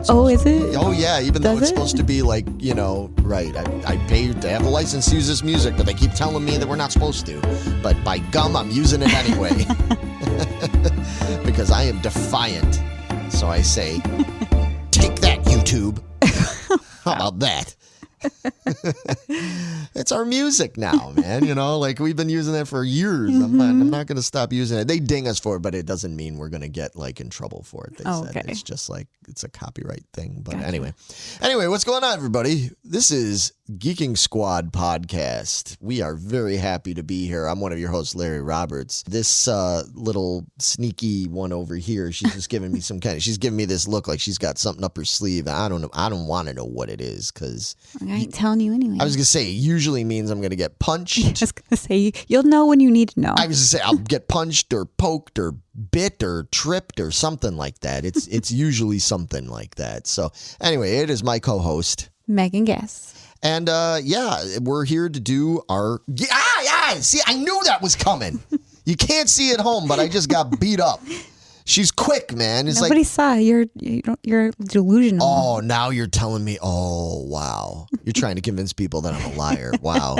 iTunes. Oh, is it? Oh, yeah. Even though it's it? supposed to be like, right. I pay to have a license to use this music, but they keep telling me that we're not supposed to. But by gum, I'm using it anyway. Because I am defiant. So I say, take that, YouTube. How about that? It's our music now, man. Like we've been using it for years. Mm-hmm. I'm not going to stop using it. They ding us for it, but it doesn't mean we're going to get like in trouble for it. They said it's just like it's a copyright thing. But anyway, what's going on, everybody? This is Geeking Squad podcast. We are very happy to be here. I'm one of your hosts, Larry Roberts. This little sneaky one over here, she's just giving me she's giving me this look like she's got something up her sleeve. I don't know. I don't want to know what it is because I ain't telling you anyway. I was going to say, it usually means I'm going to get punched. I was going to say, you'll know when you need to know. I was going to say, I'll get punched or poked or bit or tripped or something like that. It's usually something like that. So anyway, it is my co-host, Megan Guess. And we're here to do our... See, I knew that was coming. You can't see it home, but I just got beat up. She's quick, man. It's Nobody saw. You're delusional. Oh, now you're telling me. Oh, wow. You're trying to convince people that I'm a liar. Wow.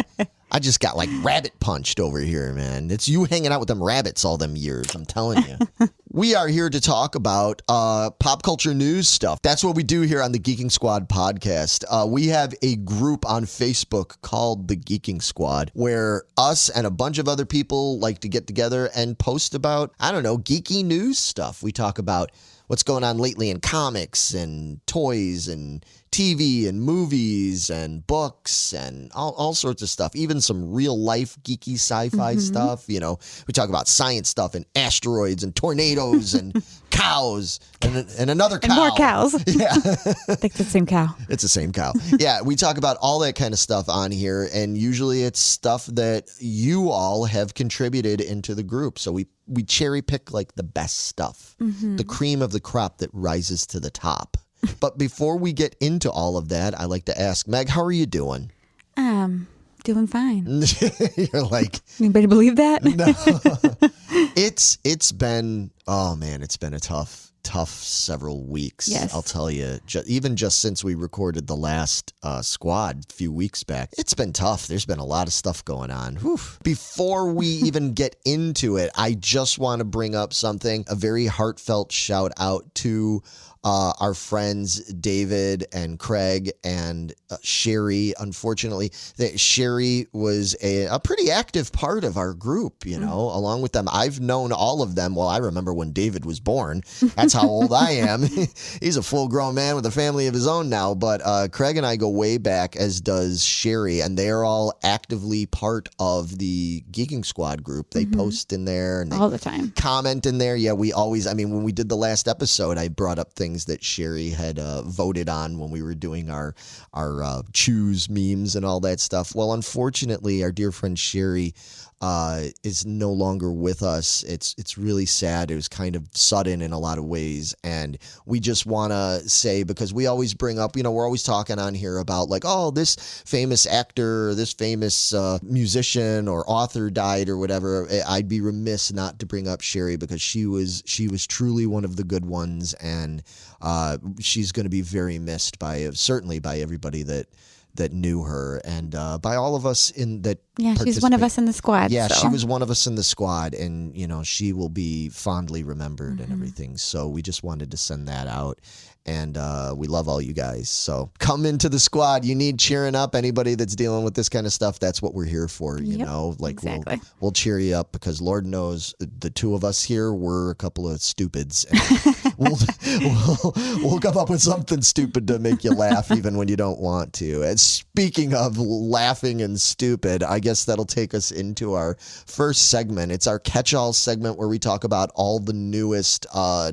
I just got like rabbit punched over here, man. It's you hanging out with them rabbits all them years. I'm telling you. We are here to talk about pop culture news stuff. That's what we do here on the Geeking Squad podcast. We have a group on Facebook called the Geeking Squad where us and a bunch of other people like to get together and post about, geeky news stuff. We talk about what's going on lately in comics and toys and TV and movies and books and all sorts of stuff, even some real life geeky sci-fi stuff. We talk about science stuff and asteroids and tornadoes and cows and another cow. And more cows. Yeah. I think it's the same cow. It's the same cow. Yeah, we talk about all that kind of stuff on here, and usually it's stuff that you all have contributed into the group. So we cherry pick like the best stuff, the cream of the crop that rises to the top. But before we get into all of that, I like to ask, Meg, how are you doing? Doing fine. You're like... Anybody believe that? No. It's been a tough several weeks. Yes. I'll tell you, even just since we recorded the last squad a few weeks back, it's been tough. There's been a lot of stuff going on. Whew. Before we even get into it, I just want to bring up something, a very heartfelt shout out to our friends David and Craig and Sherry. Unfortunately, Sherry was a pretty active part of our group, along with them. I've known all of them. Well, I remember when David was born. That's how old I am. He's a full-grown man with a family of his own now. But Craig and I go way back, as does Sherry, and they are all actively part of the Geeking Squad group. They post in there and all the time. Comment in there. Yeah, we always. When we did the last episode, I brought up things that Sherry had voted on when we were doing our choose memes and all that stuff. Well, unfortunately, our dear friend Sherry is no longer with us. It's really sad. It was kind of sudden in a lot of ways. And we just want to say, because we always bring up, we're always talking on here about like, oh, this famous actor, or this famous musician or author died or whatever. I'd be remiss not to bring up Sherry because she was truly one of the good ones. And she's going to be very missed certainly by everybody that knew her and by all of us in that. Yeah, she's one of us in the squad. Yeah, so. She was one of us in the squad, and she will be fondly remembered and everything. So we just wanted to send that out, and we love all you guys. So come into the squad. You need cheering up. Anybody that's dealing with this kind of stuff, that's what we're here for. Exactly. We'll cheer you up because Lord knows the two of us here were a couple of stupids. And we'll come up with something stupid to make you laugh even when you don't want to. And speaking of laughing and stupid, I guess that'll take us into our first segment. It's our catch-all segment where we talk about all the newest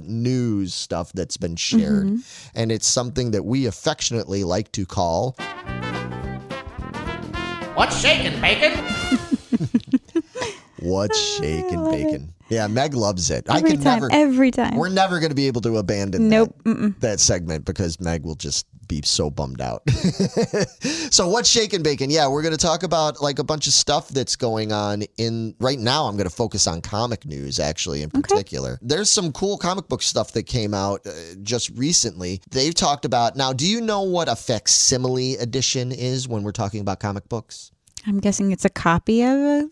news stuff that's been shared. And it's something that we affectionately like to call... What's shaking, bacon? What's shaking, bacon? Yeah, Meg loves it. Every time. We're never going to be able to abandon that segment because Meg will just be so bummed out. So what's Shakin' Bacon? Yeah, we're going to talk about like a bunch of stuff that's going on in right now. I'm going to focus on comic news actually in particular. There's some cool comic book stuff that came out just recently. They've talked about, now do you know what a facsimile edition is when we're talking about comic books? I'm guessing it's a copy of a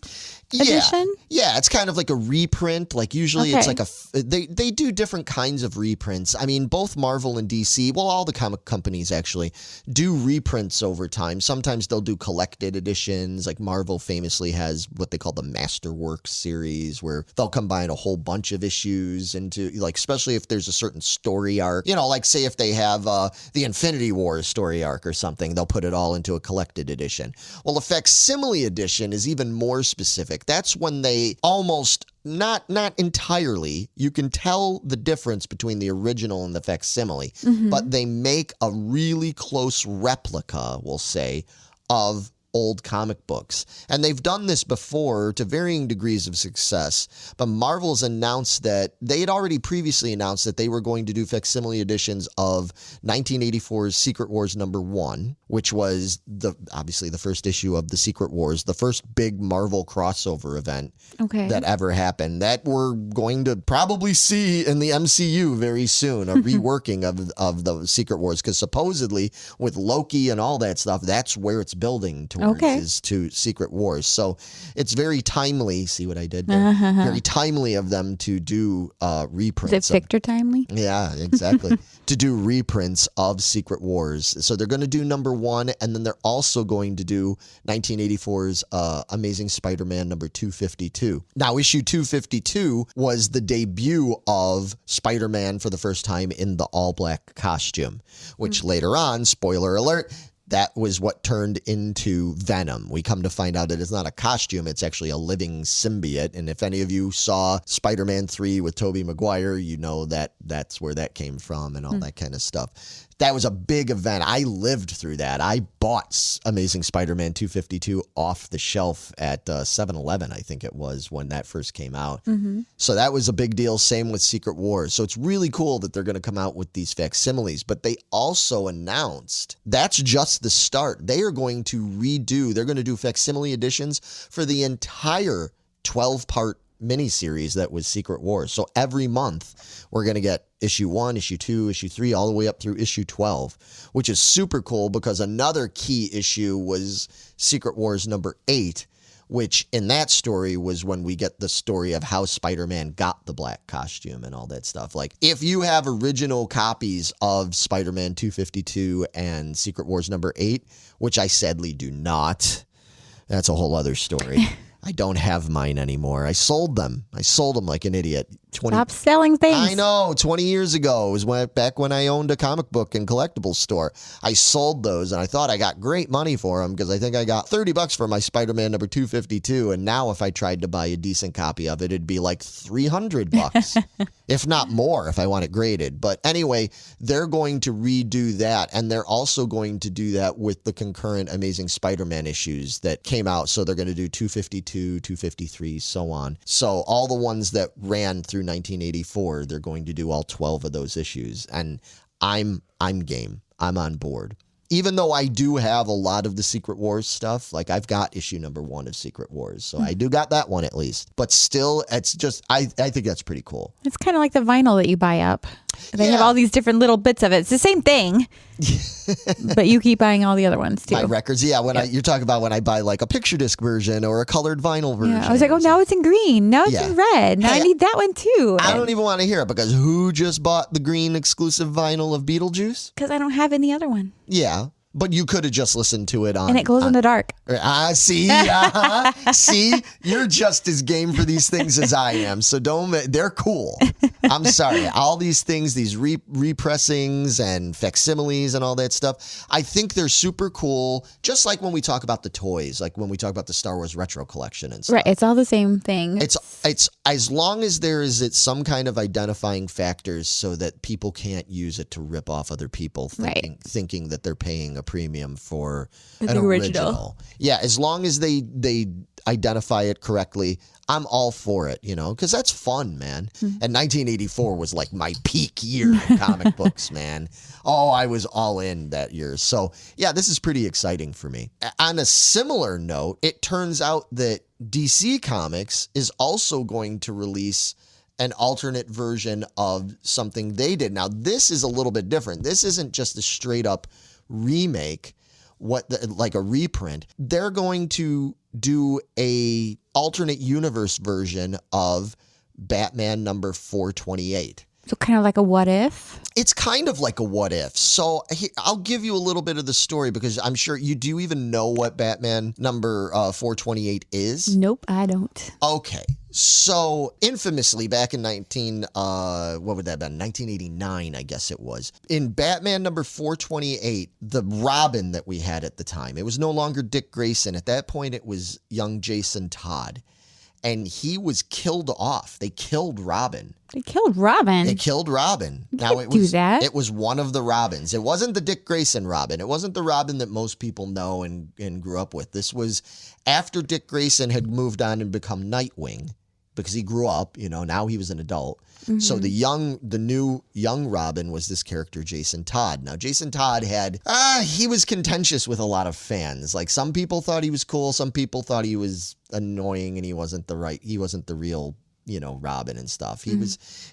edition? Yeah, it's kind of like a reprint. Like usually it's like they do different kinds of reprints. I mean, both Marvel and DC, well, all the comic companies actually do reprints over time. Sometimes they'll do collected editions. Like Marvel famously has what they call the Masterworks series, where they'll combine a whole bunch of issues into, like, especially if there's a certain story arc. You know, like say if they have the Infinity War story arc or something, they'll put it all into a collected edition. Well, a facsimile edition is even more specific. That's when they almost, not entirely, you can tell the difference between the original and the facsimile, but they make a really close replica, we'll say, of old comic books. And they've done this before to varying degrees of success, but Marvel's announced that they had already previously announced that they were going to do facsimile editions of 1984's Secret Wars #1, which was obviously the first issue of the Secret Wars, the first big Marvel crossover event that ever happened, that we're going to probably see in the MCU very soon, a reworking of the Secret Wars, because supposedly with Loki and all that stuff, that's where it's building towards, is to Secret Wars. So it's very timely. See what I did there? Very timely of them to do reprints. Is it Victor Timely? Yeah, exactly. To do reprints of Secret Wars. So they're going to do #1, and then they're also going to do 1984's Amazing Spider-Man #252. Now, issue 252 was the debut of Spider-Man for the first time in the all-black costume, which later on, spoiler alert, that was what turned into Venom. We come to find out that it's not a costume, it's actually a living symbiote. And if any of you saw Spider-Man 3 with Tobey Maguire, you know that that's where that came from and all that kind of stuff. That was a big event. I lived through that. I bought Amazing Spider-Man 252 off the shelf at 7-Eleven, I think it was, when that first came out. So that was a big deal. Same with Secret Wars. So it's really cool that they're going to come out with these facsimiles. But they also announced that's just the start. They are going to they're going to do facsimile editions for the entire 12-part miniseries that was Secret Wars. So every month we're going to get issue 1, issue 2, issue 3, all the way up through issue 12, which is super cool because another key issue was Secret Wars #8, which in that story was when we get the story of how Spider-Man got the black costume and all that stuff. Like, if you have original copies of Spider-Man 252 and Secret Wars #8, which I sadly do not, that's a whole other story. I don't have mine anymore. I sold them. Like an idiot. Stop selling things. I know. 20 years ago was back when I owned a comic book and collectibles store. I sold those, and I thought I got great money for them because I think I got $30 for my Spider-Man #252. And now if I tried to buy a decent copy of it, it'd be like $300, if not more, if I want it graded. But anyway, they're going to redo that, and they're also going to do that with the concurrent Amazing Spider-Man issues that came out. So they're going to do 252, 253, so on. So all the ones that ran through 1984, they're going to do all 12 of those issues, and I'm game. I'm on board. Even though I do have a lot of the Secret Wars stuff, like I've got issue #1 of Secret Wars, so I do got that one at least. But still, it's just, I think that's pretty cool. It's kind of like the vinyl that you buy up. They have all these different little bits of it. It's the same thing, but you keep buying all the other ones too. My records, you're talking about when I buy like a picture disc version or a colored vinyl version. Yeah, I was like, oh, now it's in green. Now it's in red. Now I need that one too. I don't even want to hear it because who just bought the green exclusive vinyl of Beetlejuice? Because I don't have any other one. Yeah. But you could have just listened to it on... And it glows in the dark. See? See? You're just as game for these things as I am. So they're cool. I'm sorry. All these things, these repressings and facsimiles and all that stuff, I think they're super cool. Just like when we talk about the toys, like when we talk about the Star Wars Retro Collection and stuff. Right. It's all the same thing. It's as long as there is some kind of identifying factors so that people can't use it to rip off other people thinking that they're paying a premium for an original. Yeah, as long as they identify it correctly, I'm all for it, because that's fun, man. And 1984 was like my peak year in comic books, man. Oh, I was all in that year. So, yeah, this is pretty exciting for me. On a similar note, it turns out that DC Comics is also going to release an alternate version of something they did. Now, this is a little bit different. This isn't just a straight up remake, like a reprint. They're going to do a alternate universe version of Batman number 428. So kind of like a what if? It's kind of like a what if. So I'll give you a little bit of the story because I'm sure you do even know what Batman number 428 is. Nope, I don't. Okay. So infamously back in 1989, I guess it was. In Batman number 428, the Robin that we had at the time, it was no longer Dick Grayson. At that point, it was young Jason Todd. And he was killed off. They killed Robin. They killed Robin? They killed Robin. Now it was that. It was one of the Robins. It wasn't the Dick Grayson Robin. It wasn't the Robin that most people know and grew up with. This was after Dick Grayson had moved on and become Nightwing because he grew up, now he was an adult. Mm-hmm. So the new young Robin was this character, Jason Todd. Now, Jason Todd he was contentious with a lot of fans. Like some people thought he was cool. Some people thought he was annoying and he wasn't the real, Robin and stuff.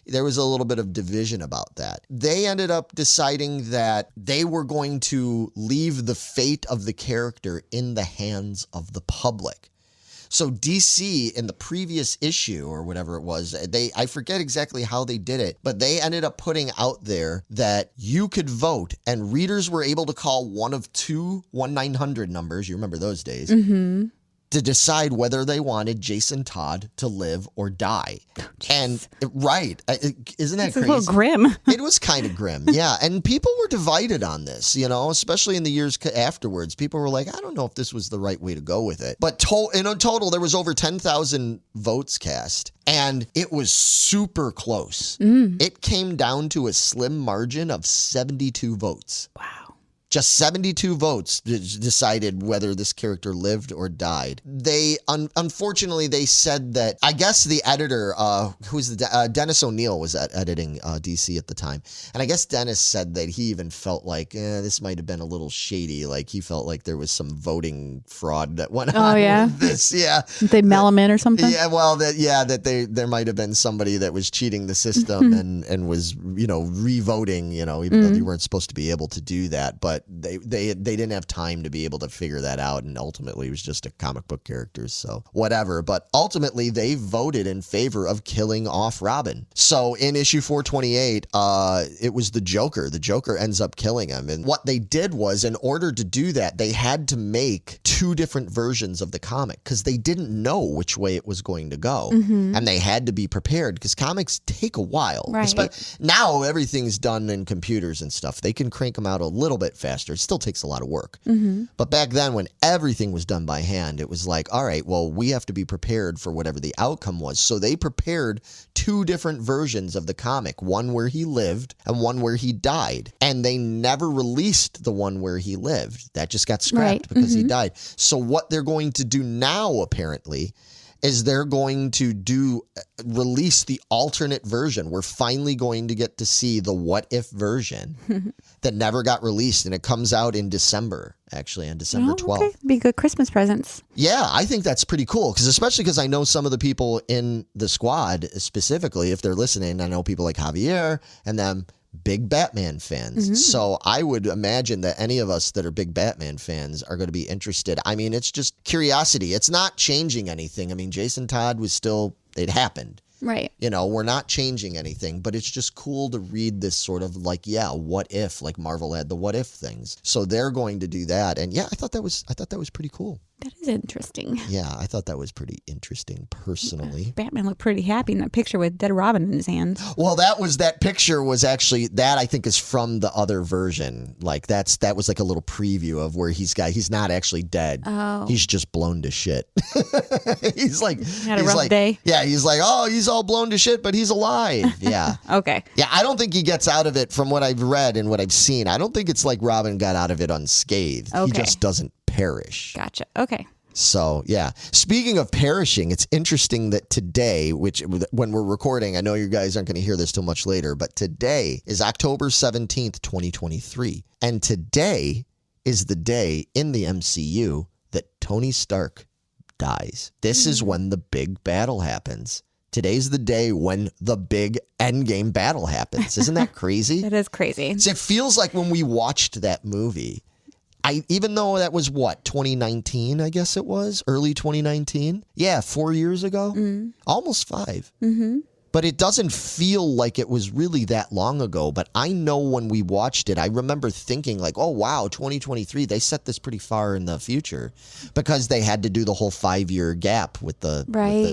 There was a little bit of division about that. They ended up deciding that they were going to leave the fate of the character in the hands of the public. So DC in the previous issue or whatever it was, I forget exactly how they did it, but they ended up putting out there that you could vote and readers were able to call one of two 1-900 numbers. You remember those days. Mm-hmm. To decide whether they wanted Jason Todd to live or die. And right. Isn't that crazy? A little grim. It was kind of grim. Yeah. And people were divided on this, especially in the years afterwards. People were like, I don't know if this was the right way to go with it. But in total, there was over 10,000 votes cast. And it was super close. It came down to a slim margin of 72 votes. Wow. Just 72 votes decided whether this character lived or died. They, unfortunately, they said that, I guess the editor, Dennis O'Neil was editing DC at the time. And I guess Dennis said that he even felt like, this might have been a little shady. Like he felt like there was some voting fraud that went on with this. Yeah. They mail him in or something? Yeah, well, there might have been somebody that was cheating the system and was, re-voting, even though they weren't supposed to be able to do that. But they didn't have time to be able to figure that out, and ultimately it was just a comic book characters, so whatever. But ultimately they voted in favor of killing off Robin. So in issue 428, it was the Joker. The Joker ends up killing him, and what they did was, in order to do that, they had to make two different versions of the comic because they didn't know which way it was going to go, and they had to be prepared because comics take a while. Right. Now everything's done in computers and stuff. They can crank them out a little bit faster. It still takes a lot of work. But back then when everything was done by hand, it was like, all right, well, we have to be prepared for whatever the outcome was. So they prepared two different versions of the comic, one where he lived and one where he died. And they never released the one where he lived. That just got scrapped because he died. So what they're going to do now, apparently, is they're going to release the alternate version. We're finally going to get to see the what if version that never got released, and it comes out in December, actually, on December 12th. Okay. Be good Christmas presents. Yeah, I think that's pretty cool, especially because I know some of the people in the squad, specifically, if they're listening, I know people like Javier and them, big Batman fans. So I would imagine that any of us that are big Batman fans are going to be interested. I mean, it's just curiosity. It's not changing anything. I mean, Jason Todd was still, it happened. Right. We're not changing anything, but it's just cool to read this sort of like, what if, like Marvel had the what if things. So they're going to do that. And I thought that was pretty cool. That is interesting. Yeah, I thought that was pretty interesting personally. Batman looked pretty happy in that picture with dead Robin in his hands. Well, that picture was actually, that I think is from the other version. Like that was like a little preview of where he's not actually dead. Oh. He's just blown to shit. He's like, had a rough day. Yeah, he's like, oh, he's all blown to shit, but he's alive. Yeah. Okay. Yeah, I don't think he gets out of it from what I've read and what I've seen. I don't think it's like Robin got out of it unscathed. Okay. He just doesn't perish. Gotcha. Okay. So, yeah. Speaking of perishing, it's interesting that today, which when we're recording, I know you guys aren't going to hear this till much later, but today is October 17th, 2023. And today is the day in the MCU that Tony Stark dies. This is when the big battle happens. Today's the day when the big endgame battle happens. Isn't that crazy? It is crazy. So it feels like when we watched that movie, even though that was 2019, I guess it was, early 2019. Yeah, 4 years ago, almost 5. Mm-hmm. But it doesn't feel like it was really that long ago. But I know when we watched it, I remember thinking like, oh, wow, 2023, they set this pretty far in the future because they had to do the whole 5-year gap with the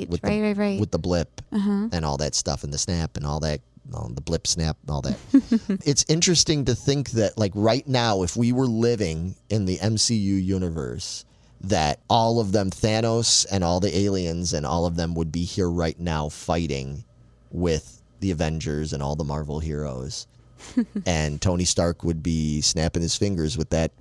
with the blip and all that stuff and the snap and all that. The blip snap and all that. It's interesting to think that like right now, if we were living in the MCU universe, that all of them, Thanos and all the aliens and all of them would be here right now fighting with the Avengers and all the Marvel heroes. And Tony Stark would be snapping his fingers with that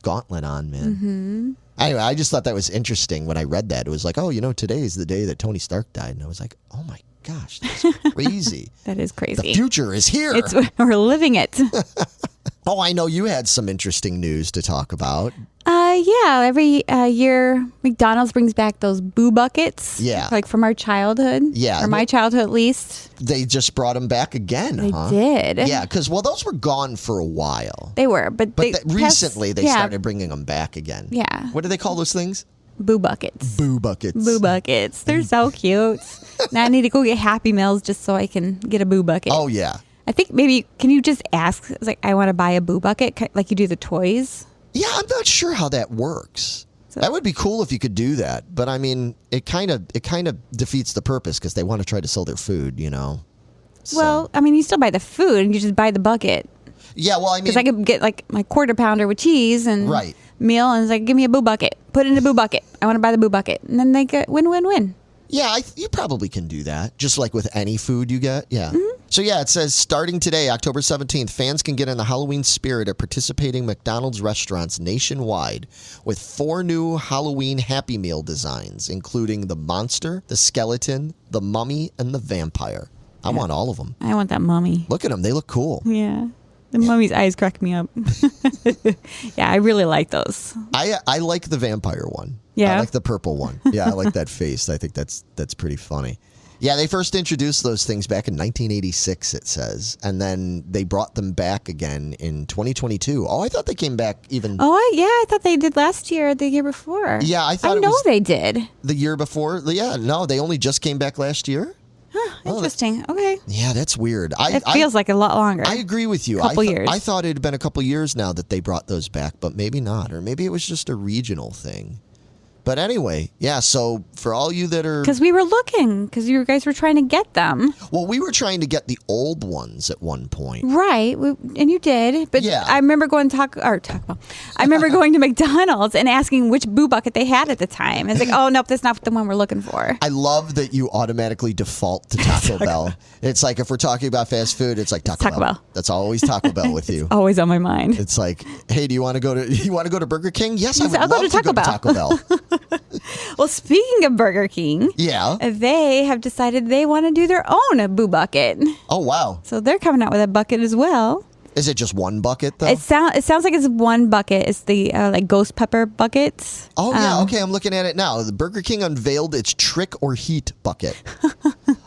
gauntlet on, man. Mm-hmm. Anyway, I just thought that was interesting when I read that. It was like, oh, today is the day that Tony Stark died. And I was like, oh my gosh, that's crazy. That is crazy. The future is here. We're living it. Oh, I know you had some interesting news to talk about. Yeah. Every year, McDonald's brings back those boo buckets. Yeah. Like from our childhood. Yeah. Or my childhood, at least. They just brought them back again, They did. Yeah, because, those were gone for a while. They were, but recently they started bringing them back again. Yeah. What do they call those things? Boo buckets. Boo buckets. Boo buckets. They're so cute. Now I need to go get Happy Meals just so I can get a boo bucket. Oh, yeah. I think maybe, can you just ask, it's like, I want to buy a boo bucket, like you do the toys? Yeah, I'm not sure how that works. That would be cool if you could do that. But I mean, it kind of defeats the purpose because they want to try to sell their food, So. Well, I mean, you still buy the food and you just buy the bucket. Yeah, well, I mean, because I could get like my quarter pounder with cheese and right. meal, and it's like, give me a boo bucket. Put it in a boo bucket. I want to buy the boo bucket, and then they get win. Yeah, you probably can do that, just like with any food you get. Yeah. Mm-hmm. So, yeah, it says starting today, October 17th, fans can get in the Halloween spirit at participating McDonald's restaurants nationwide with 4 new Halloween Happy Meal designs, including the monster, the skeleton, the mummy, and the vampire. I want all of them. I want that mummy. Look at them. They look cool. Yeah. The mummy's eyes crack me up. Yeah, I really like those. I like the vampire one. Yeah. I like the purple one. Yeah, I like that face. I think that's pretty funny. Yeah, they first introduced those things back in 1986, it says. And then they brought them back again in 2022. Oh, I thought they came back even... I thought they did last year or the year before. Yeah, I thought I know they did. The year before? Yeah, no, they only just came back last year? Huh, interesting. Okay. Yeah, that's weird. It feels like a lot longer. I agree with you. Couple years. I thought it had been a couple years now that they brought those back, but maybe not. Or maybe it was just a regional thing. But anyway, yeah, so for all you that are... Because we were looking, because you guys were trying to get them. Well, we were trying to get the old ones at one point. Right, and you did. But yeah. I remember going to Taco Bell. I remember going to McDonald's and asking which boo bucket they had at the time. It's like, oh, nope, that's not the one we're looking for. I love that you automatically default to Taco Bell. It's like if we're talking about fast food, it's like Taco Bell. That's always Taco Bell with you. It's always on my mind. It's like, hey, do you want to go to Burger King? Yes, I would love go to to go to Taco Bell. Well, speaking of Burger King, yeah, they have decided they want to do their own boo bucket. Oh, wow. So they're coming out with a bucket as well. Is it just one bucket, though? It sounds like it's one bucket. It's the like ghost pepper buckets. Oh, yeah. Okay, I'm looking at it now. The Burger King unveiled its trick or heat bucket.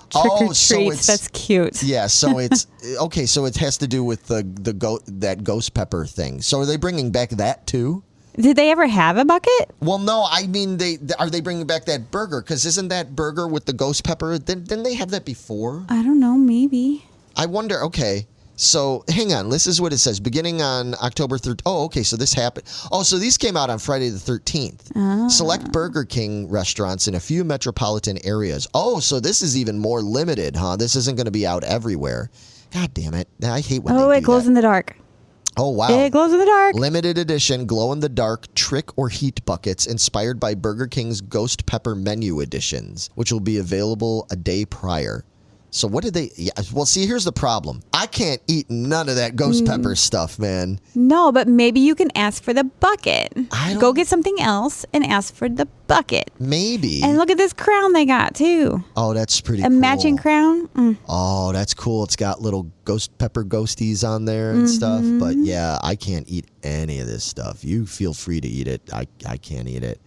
Treats. That's cute. Yeah, so it's okay. So it has to do with that ghost pepper thing. So are they bringing back that too? Did they ever have a bucket? Well, no. I mean, are they bringing back that burger? Because isn't that burger with the ghost pepper? Didn't they have that before? I don't know. Maybe. I wonder. Okay. So hang on. This is what it says. Beginning on October 3rd. Oh, okay. So this happened. Oh, so these came out on Friday the 13th. Oh. Select Burger King restaurants in a few metropolitan areas. Oh, so this is even more limited, huh? This isn't going to be out everywhere. God damn it. I hate when they do it glows that. in the dark. Oh, wow. It glows in the dark. Limited edition glow-in-the-dark trick or heat buckets inspired by Burger King's Ghost Pepper menu editions, which will be available a day prior. So what did they? Yeah, well, see, here's the problem. I can't eat none of that ghost pepper stuff, man. No, but maybe you can ask for the bucket. Go don't- get something else and ask for the bucket. Maybe. And look at this crown they got too. Oh, that's pretty A cool. matching crown. Oh, that's cool. It's got little ghost pepper ghosties on there and stuff. But yeah, I can't eat any of this stuff. You feel free to eat it. I can't eat it.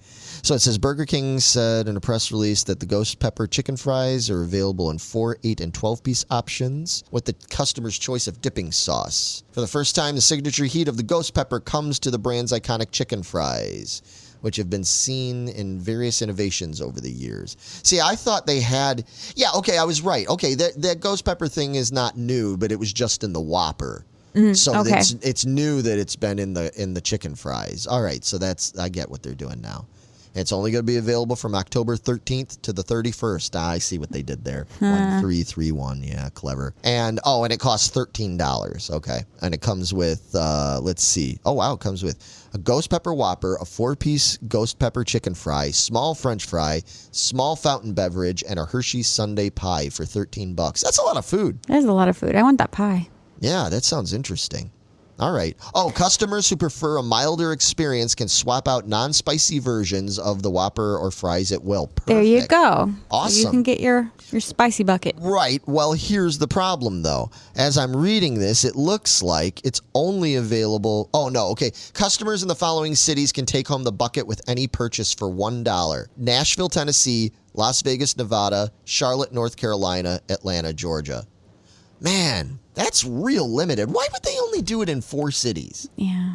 So it says Burger King said in a press release that the ghost pepper chicken fries are available in 4, 8, and 12-piece options with the customer's choice of dipping sauce. For the first time, the signature heat of the ghost pepper comes to the brand's iconic chicken fries, which have been seen in various innovations over the years. See, I thought they had... Yeah, okay, I was right. Okay, that ghost pepper thing is not new, but it was just in the Whopper. So okay. it's new that it's been in the chicken fries. All right, so I get what they're doing now. It's only going to be available from October 13th to the 31st. I see what they did there. 1331. Yeah, clever. And it costs $13. Okay. And it comes with, let's see. Oh, wow. It comes with a ghost pepper Whopper, a 4-piece ghost pepper chicken fry, small French fry, small fountain beverage, and a Hershey's Sundae pie for $13. That's a lot of food. That is a lot of food. I want that pie. Yeah, that sounds interesting. All right. Oh, customers who prefer a milder experience can swap out non-spicy versions of the Whopper or fries at will. Perfect. There you go. Awesome. So you can get your spicy bucket. Right. Well, here's the problem, though. As I'm reading this, it looks like it's only available... Oh, no. Okay. Customers in the following cities can take home the bucket with any purchase for $1. Nashville, Tennessee, Las Vegas, Nevada, Charlotte, North Carolina, Atlanta, Georgia. Man, that's real limited. Why would they only do it in 4 cities? Yeah.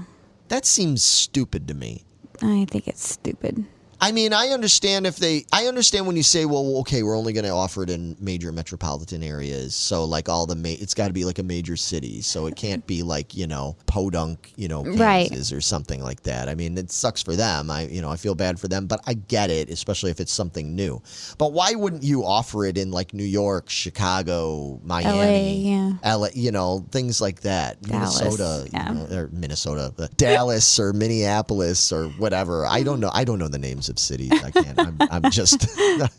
That seems stupid to me. I think it's stupid. I mean, I understand when you say, well, okay, we're only going to offer it in major metropolitan areas. So like it's got to be like a major city. So it can't be like, Podunk, Kansas Right. or something like that. I mean, it sucks for them. I feel bad for them, but I get it, especially if it's something new. But why wouldn't you offer it in like New York, Chicago, Miami, LA, things like that. Dallas, Minnesota, Dallas or Minneapolis or whatever. I don't know. I don't know the names of cities. I can't. I'm just.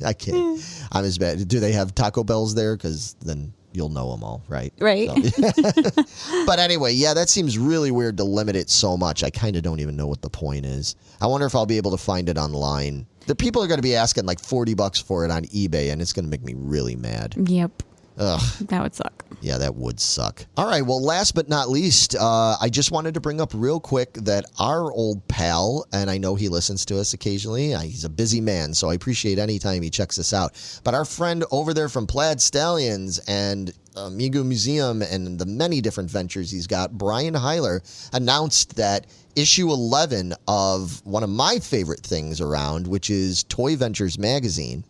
I can't. I'm as bad. Do they have Taco Bells there? Because then you'll know them all, right? Right. So, but anyway, yeah, that seems really weird to limit it so much. I kind of don't even know what the point is. I wonder if I'll be able to find it online. The people are going to be asking like $40 for it on eBay, and it's going to make me really mad. Yep. Ugh. That would suck. Yeah, that would suck. All right, well, last but not least, I just wanted to bring up real quick that our old pal, and I know he listens to us occasionally. He's a busy man, so I appreciate any time he checks us out. But our friend over there from Plaid Stallions and Migu Museum and the many different ventures he's got, Brian Heiler, announced that issue 11 of one of my favorite things around, which is Toy Ventures magazine.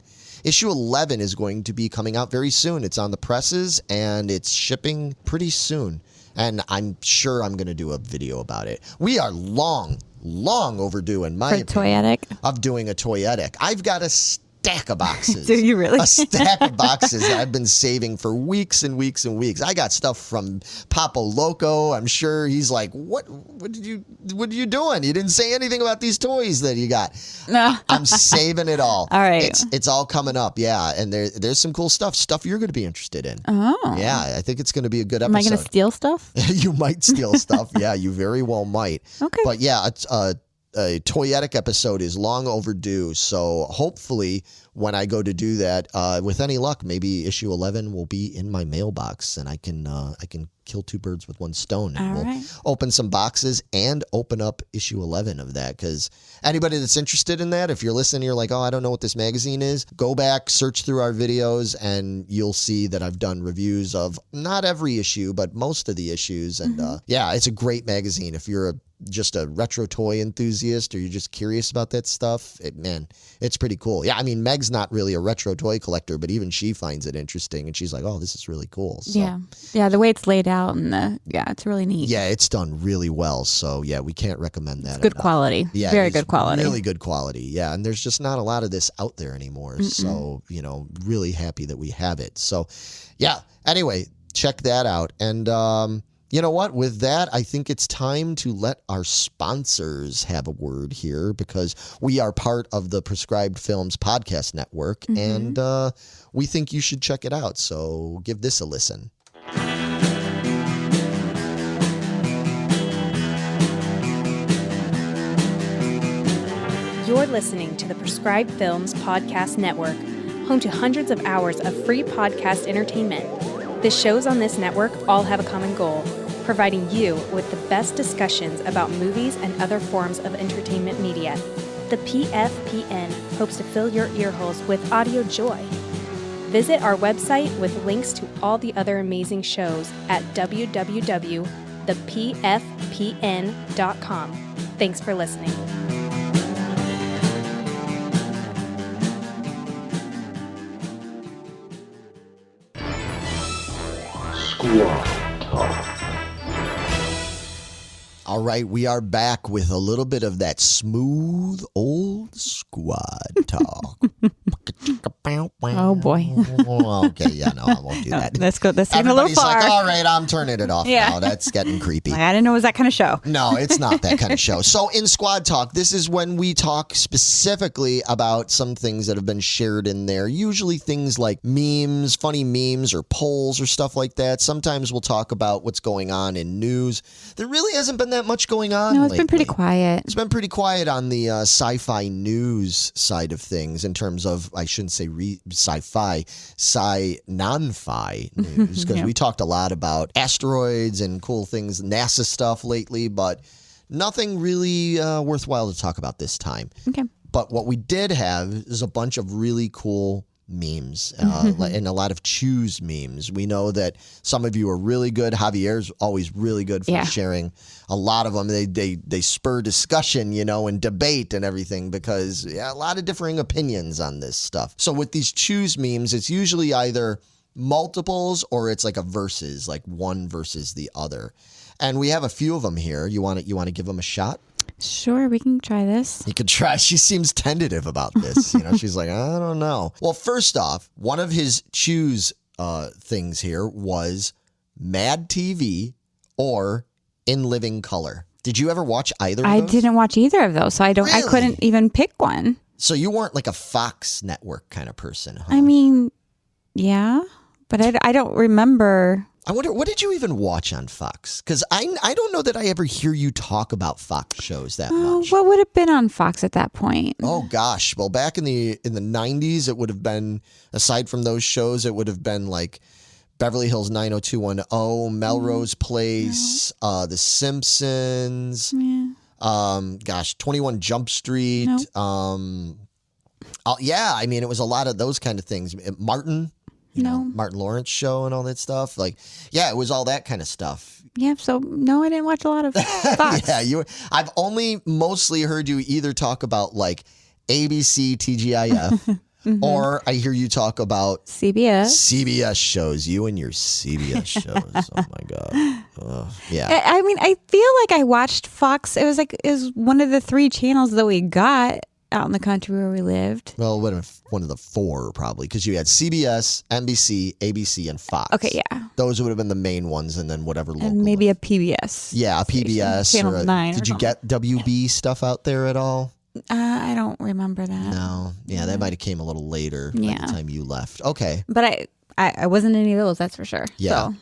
Issue 11 is going to be coming out very soon. It's on the presses, and it's shipping pretty soon. And I'm sure I'm going to do a video about it. We are long overdue, in my opinion, Toyetic? of doing a Toyetic. I've got a stack of boxes. Do you really? A stack of boxes that I've been saving for weeks and weeks and weeks. I got stuff from Papo Loco. I'm sure he's like, what are you doing? You didn't say anything about these toys that you got. No. I'm saving it all. All right. It's all coming up. Yeah. And there's some cool stuff you're going to be interested in. Oh. Yeah. I think it's going to be a good episode. Am I going to steal stuff? You might steal stuff. Yeah, you very well might. Okay. But yeah, a Toyetic episode is long overdue. So hopefully when I go to do that, with any luck, maybe issue 11 will be in my mailbox, and I can kill 2 birds with 1 stone. And All we'll right. open some boxes and open up issue 11 of that. Because anybody that's interested in that, if you're listening, you're like, oh, I don't know what this magazine is, go back, search through our videos, and you'll see that I've done reviews of not every issue, but most of the issues. And yeah, it's a great magazine. If you're just a retro toy enthusiast or you're just curious about that stuff, it's pretty cool. Yeah, I mean, Meg's not really a retro toy collector, but even she finds it interesting, and she's like, oh, this is really cool. So, yeah, the way it's laid out, and it's really neat. yeah, it's done really well. So yeah, we can't recommend that. Good quality. Yeah, Very it's good quality. Really good quality. Yeah, and there's just not a lot of this out there anymore. So, really happy that we have it. So, yeah, anyway, check that out. And you know what? With that, I think it's time to let our sponsors have a word here because we are part of the Prescribed Films Podcast Network, and we think you should check it out. So give this a listen. You're listening to the Prescribed Films Podcast Network, home to hundreds of hours of free podcast entertainment. The shows on this network all have a common goal, providing you with the best discussions about movies and other forms of entertainment media. The PFPN hopes to fill your earholes with audio joy. Visit our website with links to all the other amazing shows at www.thepfpn.com. Thanks for listening. All right, we are back with a little bit of that smooth old squad talk. Oh boy. Okay, yeah, no, I won't do that. Let's go. That's getting a little Everybody's far. like, all right, I'm turning it off Yeah. now. That's getting creepy. I didn't know it was that kind of show. No, it's not that kind of show. So in Squad Talk, this is when we talk specifically about some things that have been shared in there. Usually things like memes, funny memes, or polls or stuff like that. Sometimes we'll talk about what's going on in news. There really hasn't been that much going on No, it's been lately. pretty quiet. It's been pretty quiet on the sci-fi news side of things in terms of, I shouldn't say sci-fi, non-fi news, because Yeah. we talked a lot about asteroids and cool things, NASA stuff lately, but nothing really worthwhile to talk about this time. Okay. But what we did have is a bunch of really cool memes and a lot of choose memes. We know that some of you are really good. Javier's always really good for sharing a lot of them. They spur discussion, and debate and everything because a lot of differing opinions on this stuff. So with these choose memes, it's usually either multiples or it's like a versus, like one versus the other. And we have a few of them here. You want to give them a shot? Sure, we can try this. You could try. She seems tentative about this. She's like, I don't know. Well, first off, one of his choose things here was Mad TV or In Living Color. Did you ever watch either of those? I didn't watch either of those, so I Really? couldn't even pick one. So you weren't like a Fox network kind of person, huh? I mean, yeah, but I don't remember. I wonder, what did you even watch on Fox? Because I don't know that I ever hear you talk about Fox shows that much. What would have been on Fox at that point? Oh gosh, well back in the 90s, it would have been, aside from those shows, it would have been like Beverly Hills 90210, Melrose Place, The Simpsons. Yeah. 21 Jump Street. Nope. Yeah, I mean it was a lot of those kind of things. Martin. Martin Lawrence show and all that stuff. Like, yeah, it was all that kind of stuff. Yeah, so no, I didn't watch a lot of Fox. Yeah, I've only mostly heard you either talk about like ABC, TGIF, or I hear you talk about CBS shows. You and your CBS shows. Oh my God. Yeah. I mean, I feel like I watched Fox. It was one of the 3 channels that we got out in the country where we lived. Well, one of the 4 probably, because you had CBS, NBC, ABC, and Fox. Okay, yeah. Those would have been the main ones, and then whatever local. And maybe a PBS. Yeah, a PBS. Channel 9. Did you get WB stuff out there at all? I don't remember that. No. Yeah, that might have came a little later by the time you left. Okay. But I wasn't any of those, that's for sure. Yeah. So.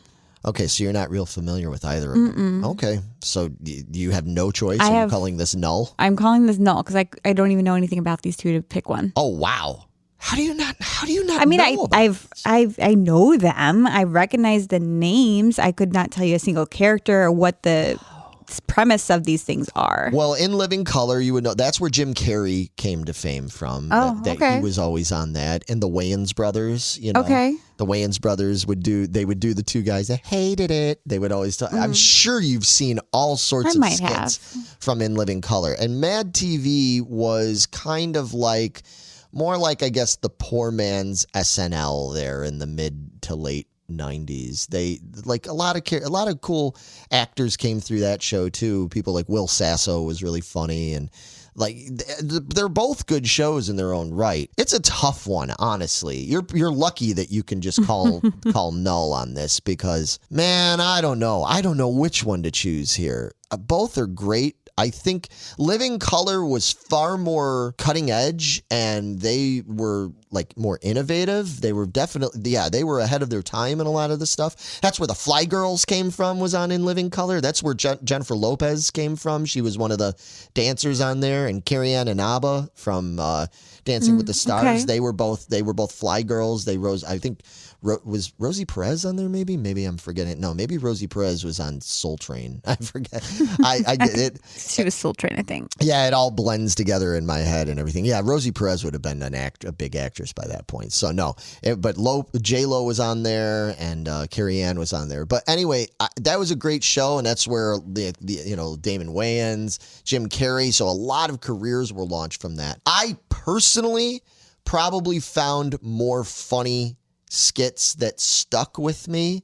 Okay, so you're not real familiar with either of them. Okay, so you have no choice. I'm calling this null. I'm calling this null because I don't even know anything about these 2 to pick one. Oh wow! How do you not? I mean, know about I know them. I recognize the names. I could not tell you a single character or what the premise of these things are. Well, In Living Color, you would know. That's where Jim Carrey came to fame from. Oh, okay. He was always on that. And the Wayans brothers, Okay. The Wayans brothers would do the 2 guys that hated it. They would always talk. I'm sure you've seen all sorts of skits from In Living Color. And Mad TV was kind of like, more like, I guess, the poor man's SNL there in the mid to late 90s. They like a lot of cool actors came through that show too. People like Will Sasso was really funny, and Like they're both good shows in their own right. It's a tough one, honestly. You're lucky that you can just call null on this because, man, I don't know. I don't know which one to choose here. Both are great. I think Living Color was far more cutting edge and they were like more innovative. They were definitely, they were ahead of their time in a lot of the stuff. That's where the Fly Girls came from, was on In Living Color. That's where Jennifer Lopez came from. She was one of the dancers on there, and Carrie Ann Inaba from Dancing with the Stars. Okay. They were both Fly Girls. I think was Rosie Perez on there? Maybe I'm forgetting. No, maybe Rosie Perez was on Soul Train. I forget. I get it. She was Soul Train, I think. Yeah, it all blends together in my head and everything. Yeah, Rosie Perez would have been a big actress by that point. So no, but J-Lo was on there and Carrie Ann was on there. But anyway, that was a great show, and that's where the Damon Wayans, Jim Carrey. So a lot of careers were launched from that. I personally probably found more funny skits that stuck with me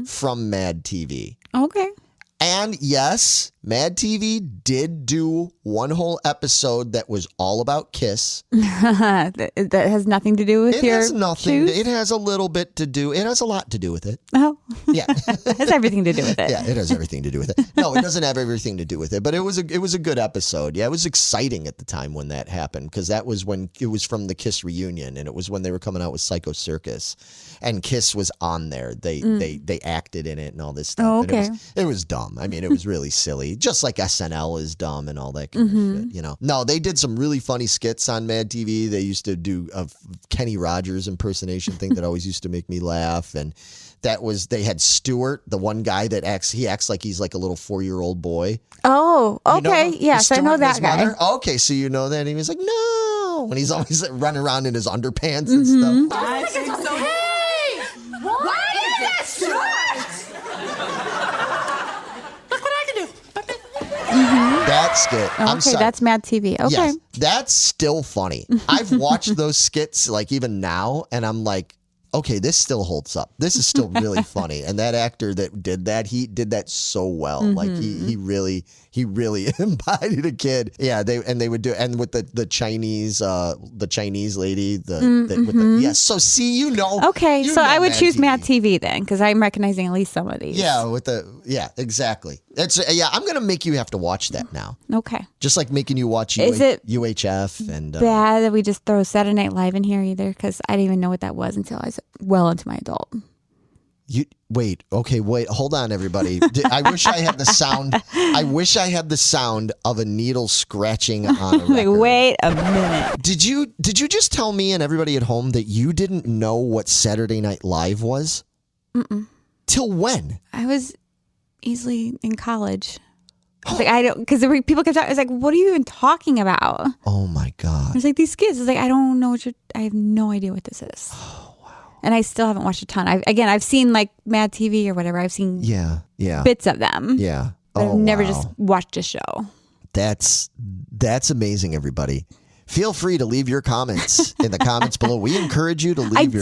from Mad TV. Okay. And yes, Mad TV did do one whole episode that was all about Kiss. that has nothing to do with your shoes? It has a little bit to do. It has a lot to do with it. Oh. Yeah. It has everything to do with it. Yeah, it has everything to do with it. No, it doesn't have everything to do with it, but it was a good episode. Yeah, it was exciting at the time when that happened because that was when it was from the Kiss reunion, and it was when they were coming out with Psycho Circus, and Kiss was on there. They acted in it and all this stuff. Oh, okay. And it was dumb. I mean, it was really silly, just like SNL is dumb and all that kind of shit. No, they did some really funny skits on Mad TV. They used to do a Kenny Rogers impersonation thing that always used to make me laugh, and they had Stuart, the one guy that acts like he's like a little 4-year-old boy. Oh, okay. Yes, I know that guy. Mother? Okay, so you know that. And he was like, no. And he's always running around in his underpants and stuff. Hey! Why is that short? Look what I can do. That skit. Okay, I'm sorry. that's Mad TV. Okay. Yes, that's still funny. I've watched those skits like even now, and I'm like, okay, this still holds up. This is still really funny. And that actor that did that, he did that so well. Like he really embodied a kid. Yeah, they would do, and with the Chinese lady, yes. So see, Okay, so I would choose Mad TV then, because I'm recognizing at least some of these. Yeah, exactly. I'm gonna make you have to watch that now. Okay. Just like making you watch Is it UHF and bad that we just throw Saturday Night Live in here either? Because I didn't even know what that was until I was well into my adult. Wait, hold on, everybody. I wish I had the sound. I wish I had the sound of a needle scratching on a record. Like, wait a minute. Did you just tell me and everybody at home that you didn't know what Saturday Night Live was? Mm-mm. Till when? I was easily in college. Like, I don't, because people kept talking. I was like, what are you even talking about? Oh my God. I was like, these skits. I was like, I don't know I have no idea what this is. Oh, wow. And I still haven't watched a ton. I've seen like Mad TV or whatever. I've seen bits of them. Yeah. But I've never just watched a show. That's amazing, everybody. Feel free to leave your comments in the comments below. We encourage you to leave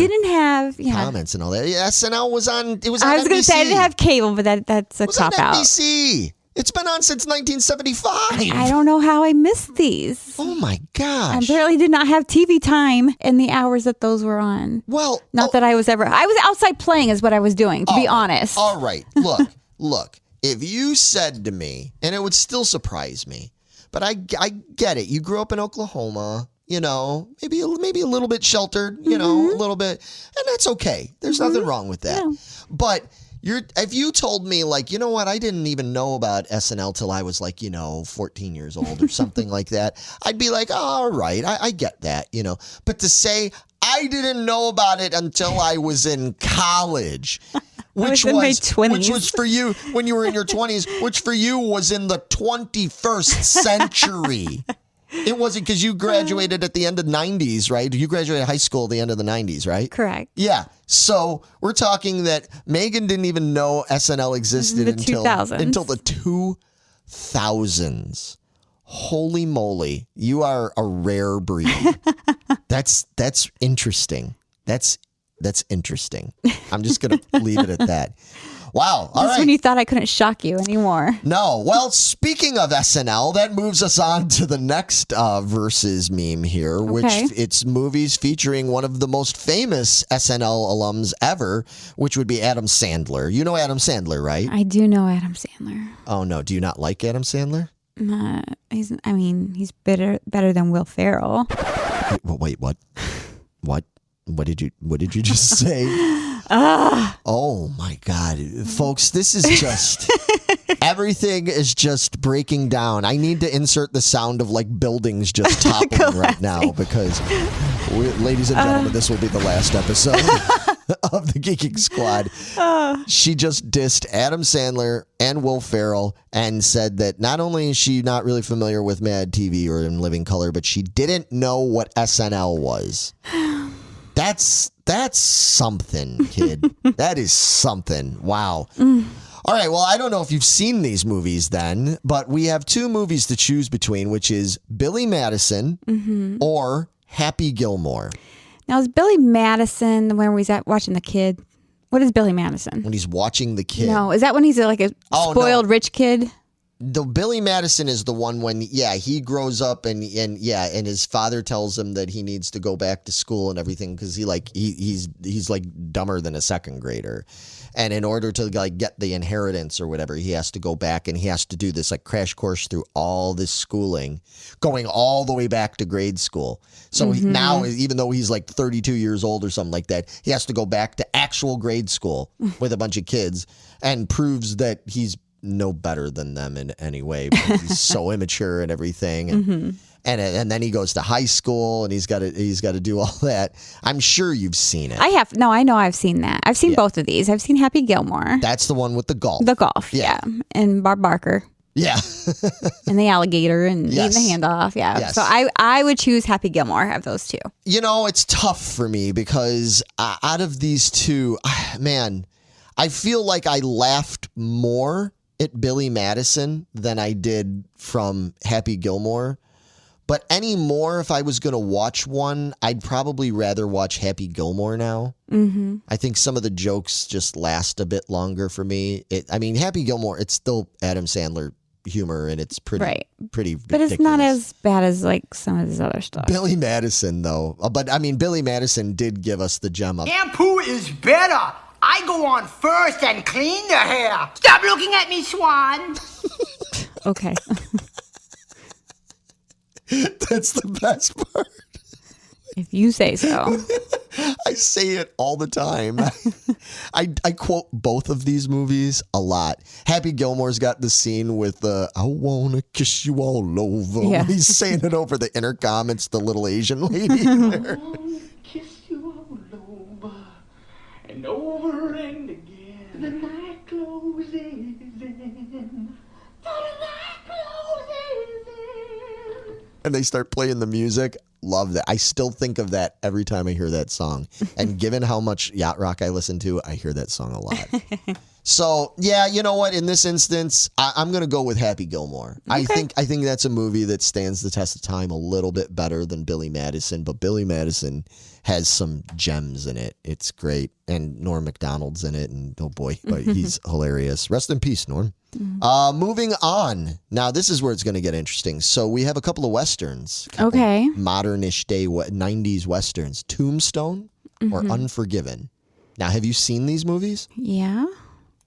comments and all that. Yeah, SNL was on. It was on I was going to say I didn't have cable, but that's a cop out. NBC. It's been on since 1975. I don't know how I missed these. Oh my gosh. I apparently did not have TV time in the hours that those were on. Well, not that I was outside playing is what I was doing, to be honest. All right. Look, if you said to me, and it would still surprise me, but I get it. You grew up in Oklahoma, maybe a little bit sheltered, a little bit, and that's okay. There's nothing wrong with that. No. But if you told me, like, you know what, I didn't even know about SNL till I was like, 14 years old or something like that, I'd be like, oh, all right, I get that, But to say I didn't know about it until I was in college. Which was in my 20s. Which was for you when you were in your 20s, which for you was in the 21st century. It wasn't because you graduated at the end of the 90s, right? You graduated high school at the end of the 90s, right? Correct. Yeah. So we're talking that Megan didn't even know SNL existed until the 2000s. Holy moly. You are a rare breed. That's interesting. That's That's interesting. I'm just going to leave it at that. Wow. All Just right. when you thought I couldn't shock you anymore. No. Well, speaking of SNL, that moves us on to the next Versus meme here, which it's movies featuring one of the most famous SNL alums ever, which would be Adam Sandler. You know Adam Sandler, right? I do know Adam Sandler. Oh, no. Do you not like Adam Sandler? He's better than Will Ferrell. Wait, what? What? What did you just say? Oh my God, folks, this is just everything is just breaking down. I need to insert the sound of like buildings just toppling right now because, ladies and gentlemen, this will be the last episode of the Geeking Squad. She just dissed Adam Sandler and Will Ferrell and said that not only is she not really familiar with Mad TV or In Living Color, but she didn't know what SNL was. That's something, kid. That is something. Wow. All right. Well, I don't know if you've seen these movies then, but we have two movies to choose between, which is Billy Madison or Happy Gilmore. Now, is Billy Madison when he's watching the kid? What is Billy Madison? When he's watching the kid. No, is that when he's like a spoiled rich kid? The Billy Madison is the one when, he grows up and his father tells him that he needs to go back to school and everything because he's like dumber than a second grader. And in order to like get the inheritance or whatever, he has to go back and he has to do this like crash course through all this schooling, going all the way back to grade school. So now, even though he's like 32 years old or something like that, he has to go back to actual grade school with a bunch of kids and proves that he's no better than them in any way. Because he's so immature and everything. And then he goes to high school and he's got to do all that. I'm sure you've seen it. I have. No, I know I've seen that. I've seen both of these. I've seen Happy Gilmore. That's the one with the golf. The golf, yeah. And Bob Barker. Yeah. And the alligator and eating the hand off. Yeah. Yes. So I would choose Happy Gilmore of those two. You know, it's tough for me because out of these two, man, I feel like I laughed more at Billy Madison than I did from Happy Gilmore. But anymore, if I was going to watch one, I'd probably rather watch Happy Gilmore now. I think some of the jokes just last a bit longer for me. Happy Gilmore, it's still Adam Sandler humor, and it's pretty ridiculous. But it's not as bad as like some of his other stuff. Billy Madison, though. But Billy Madison did give us the gem of Shampoo is better. I go on first and clean the hair. Stop looking at me, Swan. Okay. That's the best part. If you say so. I say it all the time. I quote both of these movies a lot. Happy Gilmore's got the scene with the I wanna kiss you all over. Yeah. He's saying it over the intercom. It's the little Asian lady there. I wanna kiss you all over and over and again. The night closes in. The night closes in. And they start playing the music. Love that. I still think of that every time I hear that song. And given how much yacht rock I listen to, I hear that song a lot. So, yeah, you know what? In this instance, I'm going to go with Happy Gilmore. Okay. I think that's a movie that stands the test of time a little bit better than Billy Madison. But Billy Madison has some gems in it. It's great. And Norm McDonald's in it. And oh boy, he's hilarious. Rest in peace, Norm. Moving on. Now, this is where it's going to get interesting. So we have a couple of Westerns. Okay. Modernish day 90s Westerns. Tombstone or Unforgiven. Now, have you seen these movies? Yeah.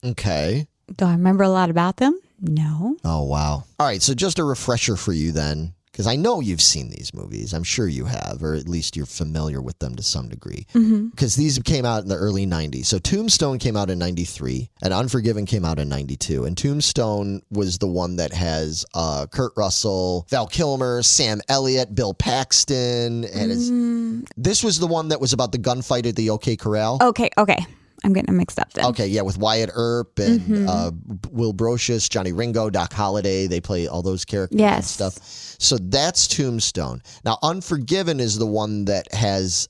Okay. Do I remember a lot about them? No. Oh, wow. All right. So just a refresher for you then, because I know you've seen these movies. I'm sure you have, or at least you're familiar with them to some degree. Because these came out in the early 90s. So Tombstone came out in 93 and Unforgiven came out in 92. And Tombstone was the one that has Kurt Russell, Val Kilmer, Sam Elliott, Bill Paxton. And this was the one that was about the gunfight at the OK Corral. Okay. I'm getting them mixed up then. Okay, yeah, with Wyatt Earp and Will Brocious, Johnny Ringo, Doc Holliday. They play all those characters and stuff. So that's Tombstone. Now, Unforgiven is the one that has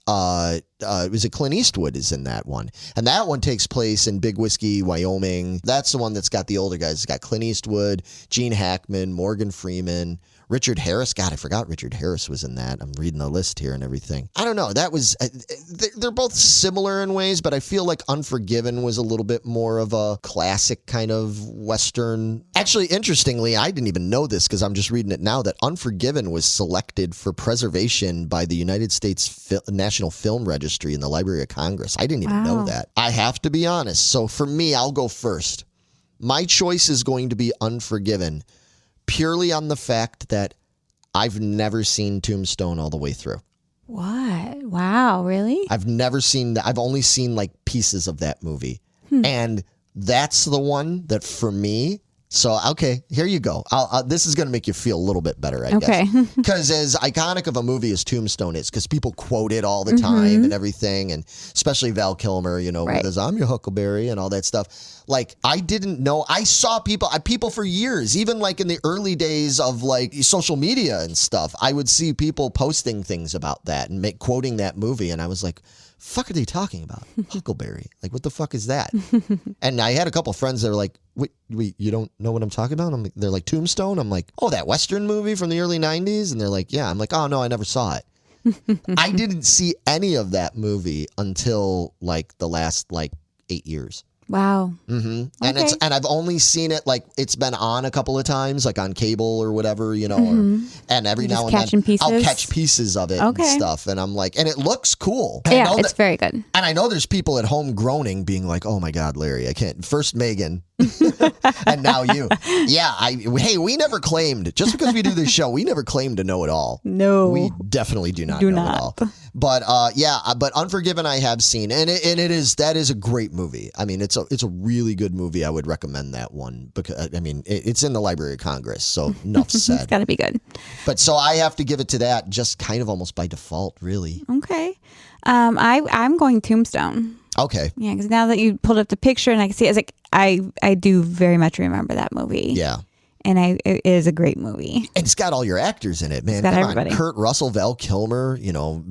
was it Clint Eastwood is in that one. And that one takes place in Big Whiskey, Wyoming. That's the one that's got the older guys. It's got Clint Eastwood, Gene Hackman, Morgan Freeman, Richard Harris. God, I forgot Richard Harris was in that. I'm reading the list here and everything. I don't know. That was, they're both similar in ways, but I feel like Unforgiven was a little bit more of a classic kind of Western. Actually, interestingly, I didn't even know this because I'm just reading it now, that Unforgiven was selected for preservation by the United States National Film Registry in the Library of Congress. I didn't even know that. I have to be honest. So for me, I'll go first. My choice is going to be Unforgiven, purely on the fact that I've never seen Tombstone all the way through. What? Wow, really? I've never seen that. I've only seen like pieces of that movie. And that's the one that for me. So, okay, here you go. This is going to make you feel a little bit better, I guess. Because as iconic of a movie as Tombstone is, because people quote it all the time and everything, and especially Val Kilmer, you know, with his I'm your Huckleberry and all that stuff. Like, I didn't know. I saw people for years, even like in the early days of like social media and stuff, I would see people posting things about that and quoting that movie. And I was like, fuck are they talking about? Huckleberry. Like, what the fuck is that? And I had a couple friends that were like, wait, you don't know what I'm talking about? They're like, Tombstone? I'm like, oh, that Western movie from the early 90s? And they're like, yeah. I'm like, oh, no, I never saw it. I didn't see any of that movie until like the last like 8 years. Wow. And and I've only seen it like it's been on a couple of times, like on cable or whatever, you know, and every now and then I'll catch pieces of it and stuff. And I'm like, and it looks cool. Yeah, it's very good. And I know there's people at home groaning, being like, oh my God, Larry, I can't. First Megan. And now you. Yeah, hey, we never claimed, just because we do this show, we never claimed to know it all. No. We definitely do not know it all. But but Unforgiven I have seen, and that is a great movie. I mean, it's a really good movie. I would recommend that one because I mean it's in the Library of Congress, so enough said. It's got to be good. But so I have to give it to that, just kind of almost by default, really. Okay, I'm going Tombstone. Okay. Yeah, because now that you pulled up the picture and I can see, it's like I do very much remember that movie. Yeah. And it is a great movie. And it's got all your actors in it, man. It's got everybody. Kurt Russell, Val Kilmer, you know,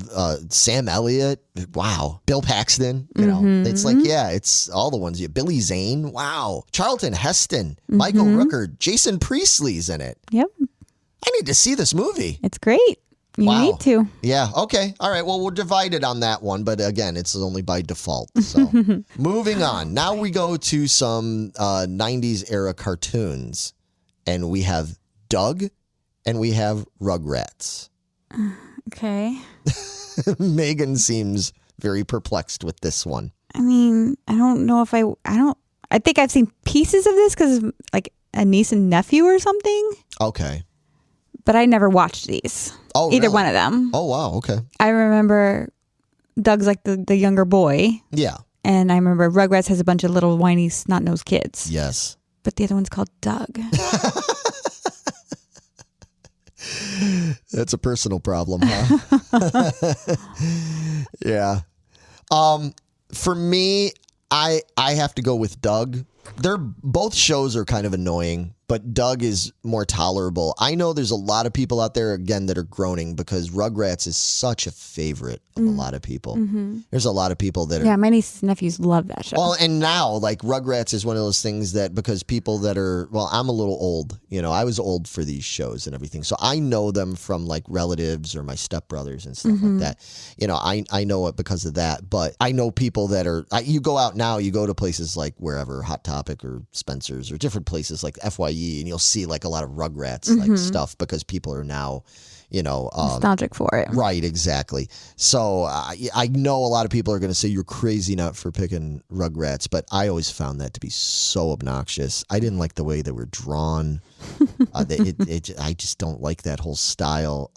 Sam Elliott. Wow. Bill Paxton, you know. It's like, yeah, it's all the ones. Billy Zane. Wow. Charlton Heston. Michael Rooker. Jason Priestley's in it. Yep. I need to see this movie. It's great. You need to. Yeah. Okay. All right. Well, we're divided on that one, but again, it's only by default. So moving on. Now we go to some 90s era cartoons. And we have Doug and we have Rugrats. Okay. Megan seems very perplexed with this one. I mean, I don't know if I think I've seen pieces of this because of like a niece and nephew or something. Okay. But I never watched these. Oh, either really? one of them. Oh, wow. Okay. I remember Doug's like the younger boy. Yeah. And I remember Rugrats has a bunch of little whiny snot-nosed kids. Yes. But the other one's called Doug. That's a personal problem, huh? Yeah. For me, I have to go with Doug. Both shows are kind of annoying, but Doug is more tolerable. I know there's a lot of people out there, again, that are groaning because Rugrats is such a favorite of a lot of people. There's a lot of people that are... Yeah, my nieces and nephews love that show. Well, and now, like, Rugrats is one of those things that because people that are... Well, I'm a little old. You know, I was old for these shows and everything. So I know them from, like, relatives or my stepbrothers and stuff like that. You know, I know it because of that. But I know people that are... You go out now, you go to places like wherever, Hot Topic or Spencer's or different places like FYE, and you'll see like a lot of Rugrats like stuff because people are now, you know, nostalgic for it. Right, exactly. So I know a lot of people are going to say you're crazy not for picking Rugrats, but I always found that to be so obnoxious. I didn't like the way they were drawn. I just don't like that whole style.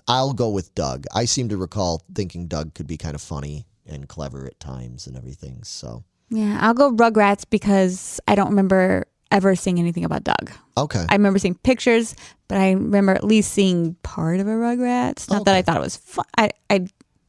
I'll go with Doug. I seem to recall thinking Doug could be kind of funny and clever at times and everything. So yeah, I'll go Rugrats because I don't remember ever seeing anything about Doug. Okay. I remember seeing pictures, but I remember at least seeing part of a Rugrats. Not that I thought it was fun.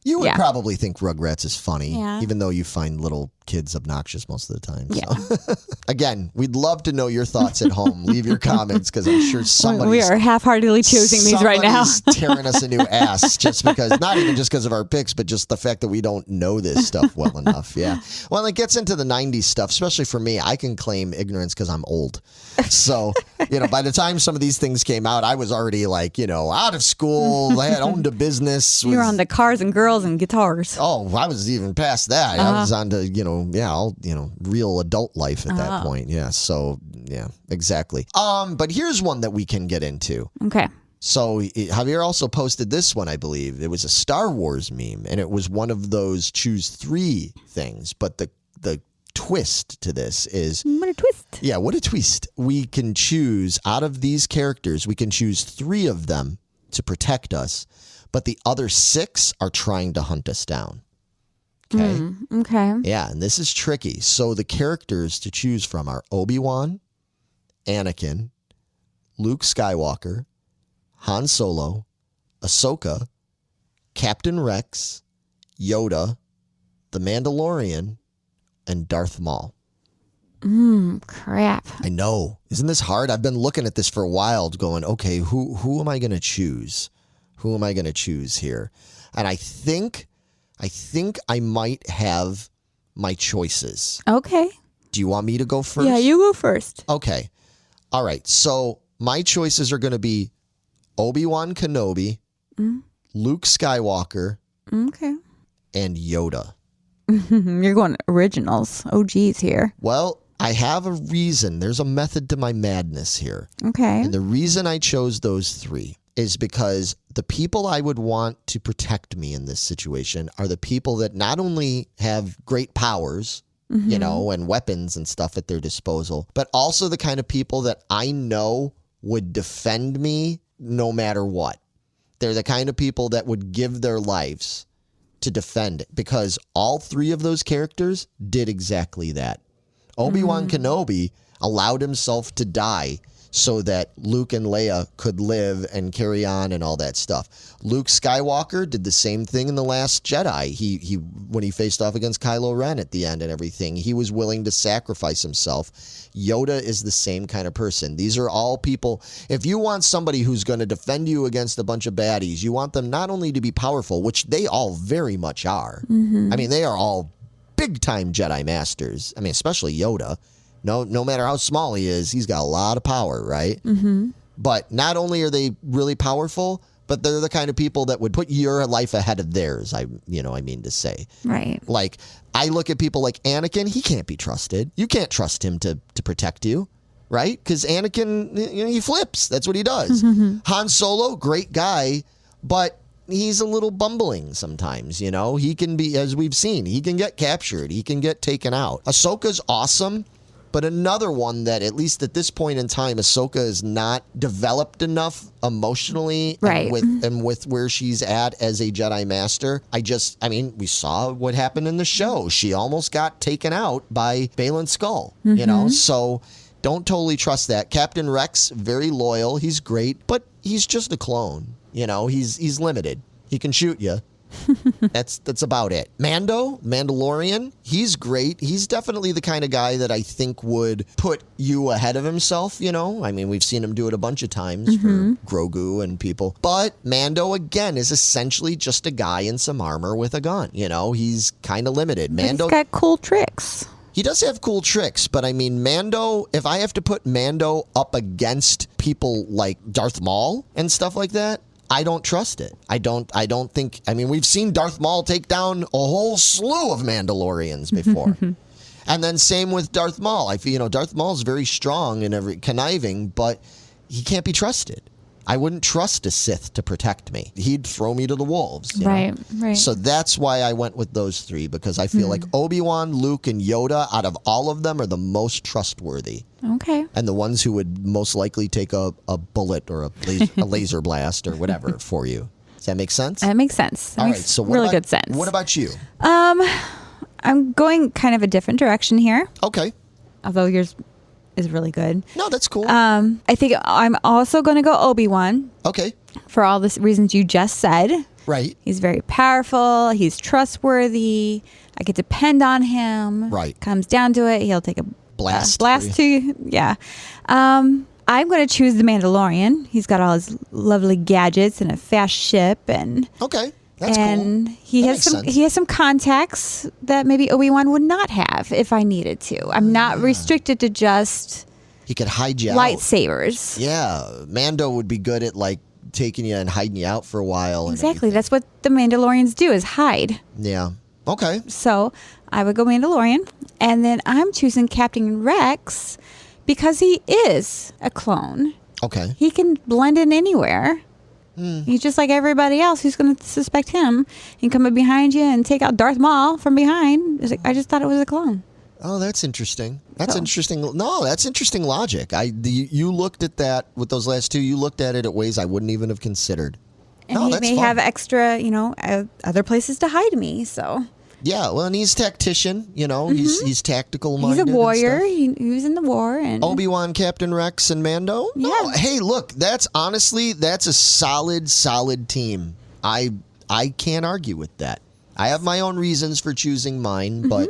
You would probably think Rugrats is funny, even though you find little kid's obnoxious most of the time. Yeah. So. Again, we'd love to know your thoughts at home. Leave your comments because I'm sure somebody. We are half-heartedly choosing these right now. Tearing us a new ass just because, not even just because of our picks, but just the fact that we don't know this stuff well enough. Yeah. Well, it gets into the 90s stuff, especially for me. I can claim ignorance because I'm old. So, by the time some of these things came out, I was already like, out of school. I had owned a business. You were on the cars and girls and guitars. Oh, I was even past that. I was on to, real adult life at that point. Yeah. So, yeah, exactly. But here's one that we can get into. Okay. So Javier also posted this one, I believe. It was a Star Wars meme, and it was one of those choose 3 things. But the twist to this is... What a twist. Yeah, what a twist. We can choose, out of these characters, we can choose 3 of them to protect us, but the other 6 are trying to hunt us down. Okay? Okay. Yeah, and this is tricky. So the characters to choose from are Obi-Wan, Anakin, Luke Skywalker, Han Solo, Ahsoka, Captain Rex, Yoda, The Mandalorian, and Darth Maul. Crap. I know. Isn't this hard? I've been looking at this for a while going, okay, who am I going to choose? Who am I going to choose here? And I think I might have my choices. Okay. Do you want me to go first? Yeah, you go first. Okay. All right. So my choices are going to be Obi-Wan Kenobi, Luke Skywalker, Okay. and Yoda. You're going originals. OGs here. Well, I have a reason. There's a method to my madness here. Okay. And the reason I chose those 3 is because the people I would want to protect me in this situation are the people that not only have great powers, and weapons and stuff at their disposal, but also the kind of people that I know would defend me no matter what. They're the kind of people that would give their lives to defend it, because all 3 of those characters did exactly that. Obi-Wan Kenobi allowed himself to die so that Luke and Leia could live and carry on and all that stuff. Luke Skywalker did the same thing in The Last Jedi. He when he faced off against Kylo Ren at the end and everything, he was willing to sacrifice himself. Yoda is the same kind of person. These are all people. If you want somebody who's going to defend you against a bunch of baddies, you want them not only to be powerful, which they all very much are. I mean, they are all big-time Jedi Masters. I mean, especially Yoda. No matter how small he is, he's got a lot of power, right? But not only are they really powerful, but they're the kind of people that would put your life ahead of theirs, I mean to say. Right. Like, I look at people like Anakin, he can't be trusted. You can't trust him to protect you, right? Because Anakin, he flips. That's what he does. Han Solo, great guy, but he's a little bumbling sometimes, He can be, as we've seen, he can get captured. He can get taken out. Ahsoka's awesome. But another one that, at least at this point in time, Ahsoka is not developed enough emotionally, right, and with where she's at as a Jedi Master. We saw what happened in the show. She almost got taken out by Baylan Skoll, so don't totally trust that. Captain Rex, very loyal. He's great, but he's just a clone. He's limited. He can shoot you. That's about it. Mandalorian, he's great. He's definitely the kind of guy that I think would put you ahead of himself, I mean, we've seen him do it a bunch of times for Grogu and people. But Mando, again, is essentially just a guy in some armor with a gun. He's kind of limited. Mando, he's got cool tricks. He does have cool tricks, but I mean, Mando, if I have to put Mando up against people like Darth Maul and stuff like that, I don't trust it. I don't think, we've seen Darth Maul take down a whole slew of Mandalorians before. And then same with Darth Maul. I feel, Darth Maul's very strong and conniving, but he can't be trusted. I wouldn't trust a Sith to protect me. He'd throw me to the wolves. Right. So that's why I went with those 3, because I feel like Obi-Wan, Luke, and Yoda, out of all of them, are the most trustworthy. Okay. And the ones who would most likely take a bullet or a laser blast or whatever for you. Does that make sense? That makes sense. All right. So really good sense. What about you? I'm going kind of a different direction here. Okay. Although yours is really good. No, that's cool. I think I'm also going to go Obi-Wan. Okay. For all the reasons you just said. Right. He's very powerful. He's trustworthy. I could depend on him. Right. Comes down to it, he'll take a Blast blast to you. Yeah. I'm going to choose the Mandalorian. He's got all his lovely gadgets and a fast ship, and Okay. That's and cool. he That has makes some sense. he has some contacts that maybe Obi-Wan would not have if I needed to. I'm not restricted to just He could hide you out. lightsabers. Yeah. Mando would be good at like taking you and hiding you out for a while. And Exactly. everything. That's what the Mandalorians do, is hide. Yeah. Okay. So I would go Mandalorian, and then I'm choosing Captain Rex because he is a clone. Okay. He can blend in anywhere. He's just like everybody else who's going to suspect him. He can come up behind you and take out Darth Maul from behind. It's like, I just thought it was a clone. Oh, that's interesting. That's So- interesting. No, that's interesting logic. You looked at that with those last two. You looked at it at ways I wouldn't even have considered. And No, he that's may fun. have extra, other places to hide me. So Yeah, well, and he's tactician. He's tactical he's minded. a warrior. He was in the war. And Obi-Wan, Captain Rex, and Mando. No, Yeah. hey, look, that's a solid team. I can't argue with that. I have my own reasons for choosing mine, but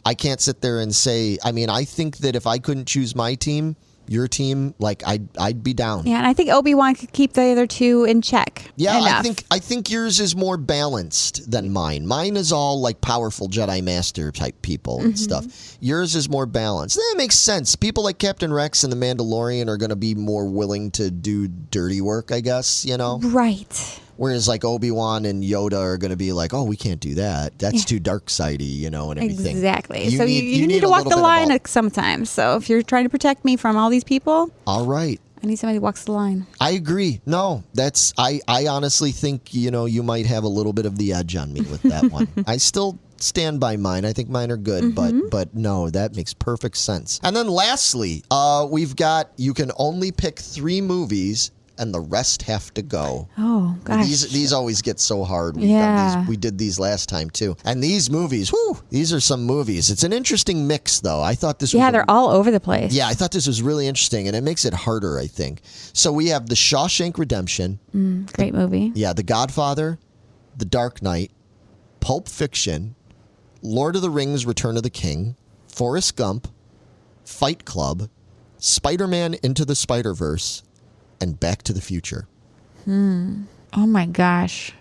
I can't sit there and say. I mean, I think that if I couldn't choose my team, your team, like I'd be down. yeah, and I think Obi-Wan could keep the other two in check. Yeah, enough. I think yours is more balanced than mine. Mine is all like powerful Jedi Master type people and stuff. Yours is more balanced. That makes sense. People like Captain Rex and the Mandalorian are going to be more willing to do dirty work, I guess, Right. Whereas like Obi-Wan and Yoda are going to be like, oh, we can't do that. That's too dark-sidey, and everything. Exactly. So you need a to walk little the bit of line both. sometimes. So if you're trying to protect me from all these people, All right. I need somebody who walks the line. I agree. No, I honestly think, you might have a little bit of the edge on me with that one. I still stand by mine. I think mine are good, but no, that makes perfect sense. And then lastly, we've got, you can only pick 3 movies and the rest have to go. Oh, gosh. These always get so hard. We did these last time too. And these movies, these are some movies. It's an interesting mix though. I thought this was they're all over the place. Yeah, I thought this was really interesting, and it makes it harder, I think. So we have The Shawshank Redemption. Great movie. Yeah, The Godfather, The Dark Knight, Pulp Fiction, Lord of the Rings, Return of the King, Forrest Gump, Fight Club, Spider-Man Into the Spider-Verse, and Back to the Future. Oh, my gosh.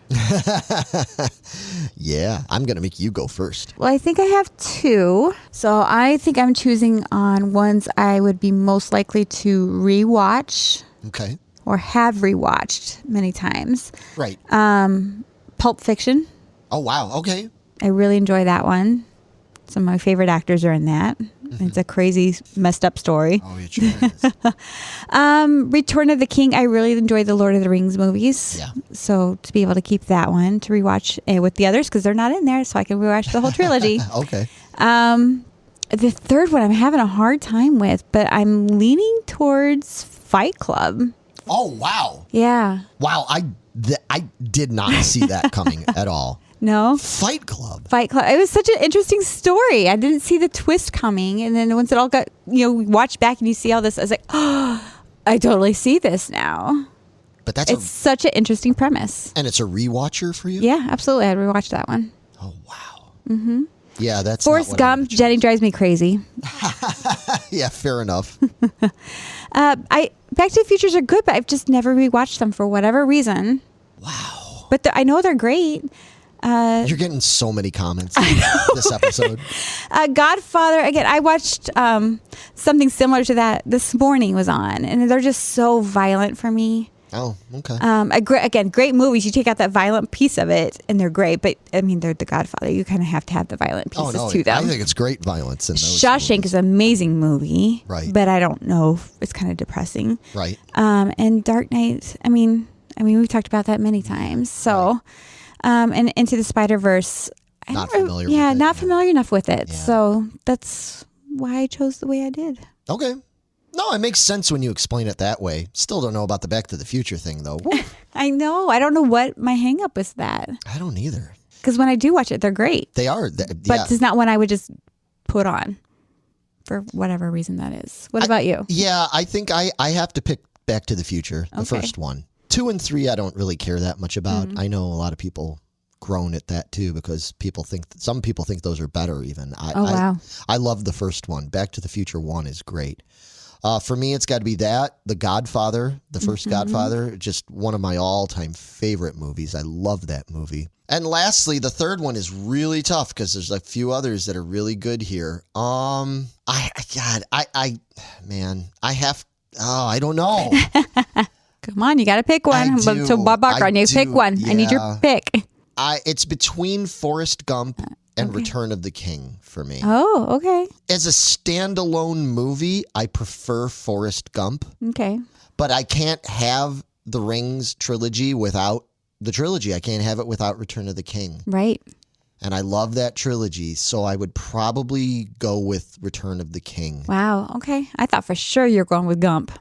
Yeah, I'm going to make you go first. Well, I think I have 2. So I think I'm choosing on ones I would be most likely to rewatch Okay. or have rewatched many times. Right. Pulp Fiction. Oh, wow. Okay. I really enjoy that one. Some of my favorite actors are in that. It's a crazy, messed up story. Oh, it sure is. Return of the King. I really enjoy the Lord of the Rings movies. Yeah. So to be able to keep that one to rewatch with the others because they're not in there, so I can rewatch the whole trilogy. Okay. The third one I'm having a hard time with, but I'm leaning towards Fight Club. Oh, wow. Yeah. Wow. I did not see that coming at all. No? Fight Club. Fight Club. It was such an interesting story. I didn't see the twist coming. And then once it all got, we watched back and you see all this, I was like, oh, I totally see this now. But that's It's such an interesting premise. and it's a rewatcher for you? Yeah, absolutely. I'd rewatch that one. Oh, wow. Mm-hmm. Yeah, that's Forrest not what I Gump, would've Jenny drives me crazy. chosen. Yeah, fair enough. Back to the Futures are good, but I've just never rewatched them for whatever reason. Wow. But I know they're great. You're getting so many comments this episode. Godfather, again, I watched something similar to that this morning was on, and they're just so violent for me. Oh, okay. Great movies. You take out that violent piece of it, and they're great. But, I mean, they're The Godfather. You kind of have to have the violent pieces to them. I think it's great violence in those Shawshank movies. is an amazing movie. Right. But I don't know if it's kind of depressing. Right. And Dark Knight, I mean, we've talked about that many times. So, and Into the Spider-Verse. Not familiar with it, not yeah. familiar enough with it. Yeah. So that's why I chose the way I did. Okay. No, it makes sense when you explain it that way. Still don't know about the Back to the Future thing, though. Woo. I know. I don't know what my hang up was that. I don't either. Because when I do watch it, they're great. They are. But it's not one I would just put on for whatever reason that is. What about you? Yeah, I think I have to pick Back to the Future, the Okay. first one. 2 and 3, I don't really care that much about. I know a lot of people groan at that too because some people think those are better even. Wow. I love the first one. Back to the Future 1 is great. For me, it's got to be that. The Godfather, the first Godfather, just one of my all-time favorite movies. I love that movie. And lastly, the third one is really tough because there's a few others that are really good here. I don't know. Come on, you got to pick one. So Bob Barker, I need to pick one. Yeah. I need your pick. It's between Forrest Gump and Return of the King for me. Oh, okay. As a standalone movie, I prefer Forrest Gump. Okay. But I can't have the Rings trilogy without the trilogy. I can't have it without Return of the King. Right. And I love that trilogy, so I would probably go with Return of the King. Wow. Okay. I thought for sure you're going with Gump.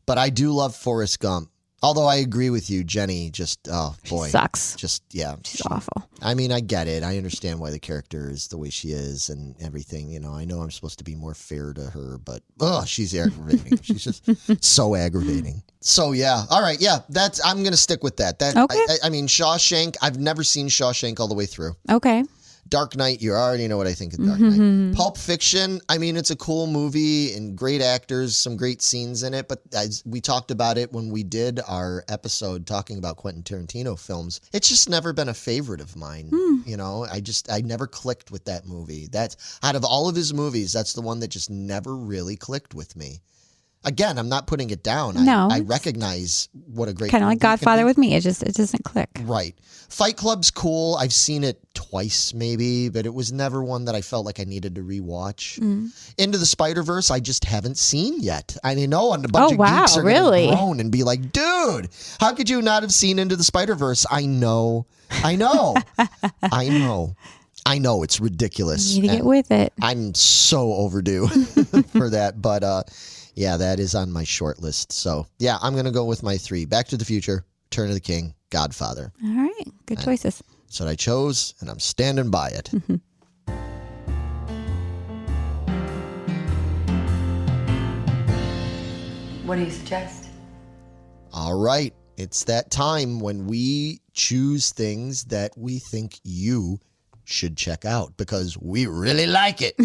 But I do love Forrest Gump. Although I agree with you, Jenny, just, oh, boy. She sucks. Just, yeah. She's awful. I mean, I get it. I understand why the character is the way she is and everything. You know, I know I'm supposed to be more fair to her, but, she's aggravating. She's just so aggravating. So, yeah. All right. Yeah. I'm going to stick with that. Okay. I mean, Shawshank, I've never seen Shawshank all the way through. Okay. Dark Knight, you already know what I think of Dark Knight. Pulp Fiction, I mean, it's a cool movie and great actors, some great scenes in it. But as we talked about it when we did our episode talking about Quentin Tarantino films, it's just never been a favorite of mine. You know, I never clicked with that movie. That's out of all of his movies, that's the one that just never really clicked with me. Again, I'm not putting it down. No. I recognize what a great kind of like movie can Godfather be. with me. It doesn't click. Right. Fight Club's cool. I've seen it twice maybe, but it was never one that I felt like I needed to rewatch. Into the Spider-Verse, I just haven't seen yet. I know a bunch of geeks are really? going to groan and be like, dude, how could you not have seen Into the Spider-Verse? I know. I know. It's ridiculous. You need to get with it. I'm so overdue for that, but yeah, that is on my short list. So, yeah, I'm going to go with my 3. Back to the Future, Return of the King, Godfather. All right. Good choices. That's what I chose, and I'm standing by it. What do you suggest? All right. It's that time when we choose things that we think you should check out because we really like it.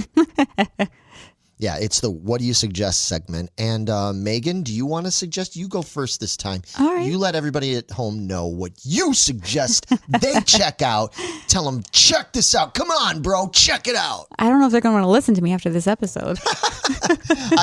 Yeah, it's the What Do You Suggest segment. And Megan, do you want to suggest? You go first this time. All right. You let everybody at home know what you suggest they check out. Tell them, check this out. Come on, bro. Check it out. I don't know if they're going to want to listen to me after this episode.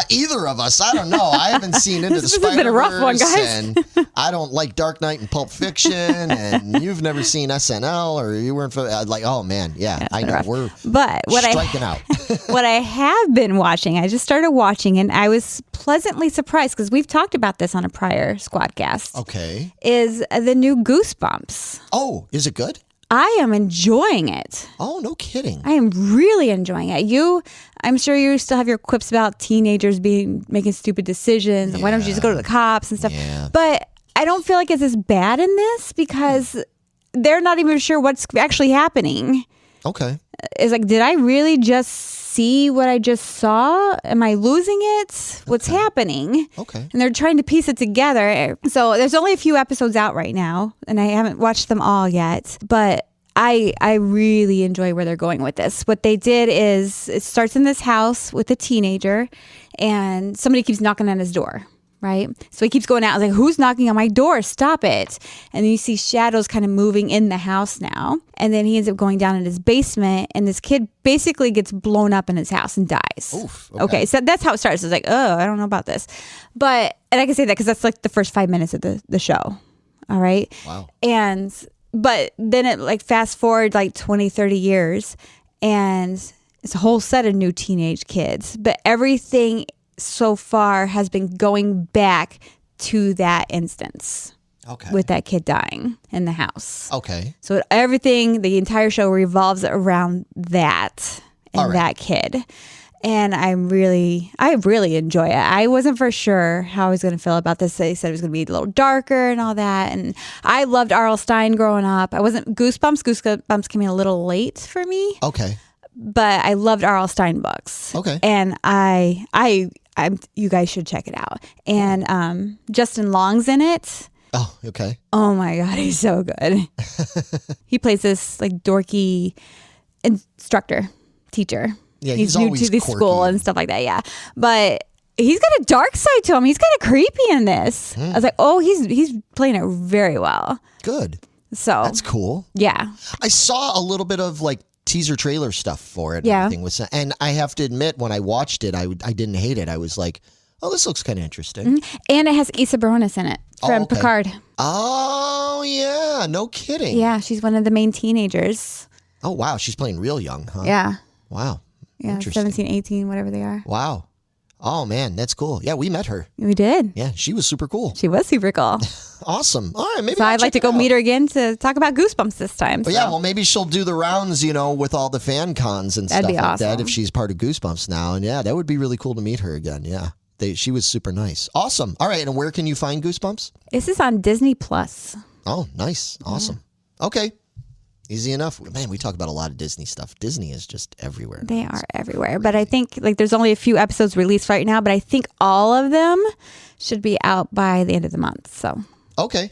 Either of us. I don't know. I haven't seen Into the This has been a rough one, Spider-Verse. guys. And I don't like Dark Knight and Pulp Fiction. And you've never seen SNL or you weren't like, oh, man. Yeah, I know. rough. We're But what striking out. what I have been watching, I just started watching and I was pleasantly surprised because we've talked about this on a prior Squadcast. Okay. Is the new Goosebumps. Oh, is it good? I am enjoying it. Oh, no kidding. I am really enjoying it. I'm sure you still have your quips about teenagers making stupid decisions. And why don't you just go to the cops and stuff? Yeah. But I don't feel like it's as bad in this because they're not even sure what's actually happening. Okay. It's like, did I really just see what I just saw? Am I losing it? What's happening? Okay. And they're trying to piece it together. So there's only a few episodes out right now, and I haven't watched them all yet. But I really enjoy where they're going with this. What they did is it starts in this house with a teenager, and somebody keeps knocking on his door. Right? So he keeps going out. I was like, who's knocking on my door? Stop it. And then you see shadows kind of moving in the house now. And then he ends up going down in his basement and this kid basically gets blown up in his house and dies. Oof, okay. So that's how it starts. It's like, oh, I don't know about this. And I can say that because that's like the first 5 minutes of the show. All right. Wow. But then it like fast forward like 20, 30 years and it's a whole set of new teenage kids. But everything so far has been going back to that instance with that kid dying in the house. Okay. So the entire show revolves around that and that kid. And I really enjoy it. I wasn't for sure how I was going to feel about this. They said it was going to be a little darker and all that. And I loved R.L. Stine growing up. I wasn't Goosebumps. Goosebumps came in a little late for me. Okay. But I loved R.L. Stine books. Okay. And you guys should check it out. And Justin Long's in it. Oh, okay. Oh my God, he's so good. He plays this like dorky instructor, teacher. Yeah, he's he's new always to the quirky. school and stuff like that. Yeah, but he's got a dark side to him. He's kind of creepy in this. I was like, oh, he's playing it very well. Good. So That's cool. Yeah. I saw a little bit of like teaser trailer stuff for it. Yeah. Everything was, and I have to admit, when I watched it, I didn't hate it. I was like, oh, this looks kind of interesting. And it has Issa Baronis in it from okay. Picard. Oh, yeah. No kidding. Yeah, she's one of the main teenagers. Oh, wow. She's playing real young, huh? Yeah. Wow. Yeah, Interesting. 17, 18, whatever they are. Wow. Oh, man. That's cool. Yeah, we met her. We did. Yeah, she was super cool. She was super cool. Awesome. All right, maybe So I'll I'd like to check it go out. meet her again to talk about Goosebumps this time. But so. yeah, well, maybe she'll do the rounds, with all the fan cons and That'd stuff be like that awesome. if she's part of Goosebumps now. And yeah, that would be really cool to meet her again. Yeah, she was super nice. Awesome. All right, and where can you find Goosebumps? This is on Disney Plus. Oh, nice. Awesome. Okay. Easy enough. Man, we talk about a lot of Disney stuff. Disney is just everywhere. They are everywhere. But I think there's only a few episodes released right now, but I think all of them should be out by the end of the month. So Okay.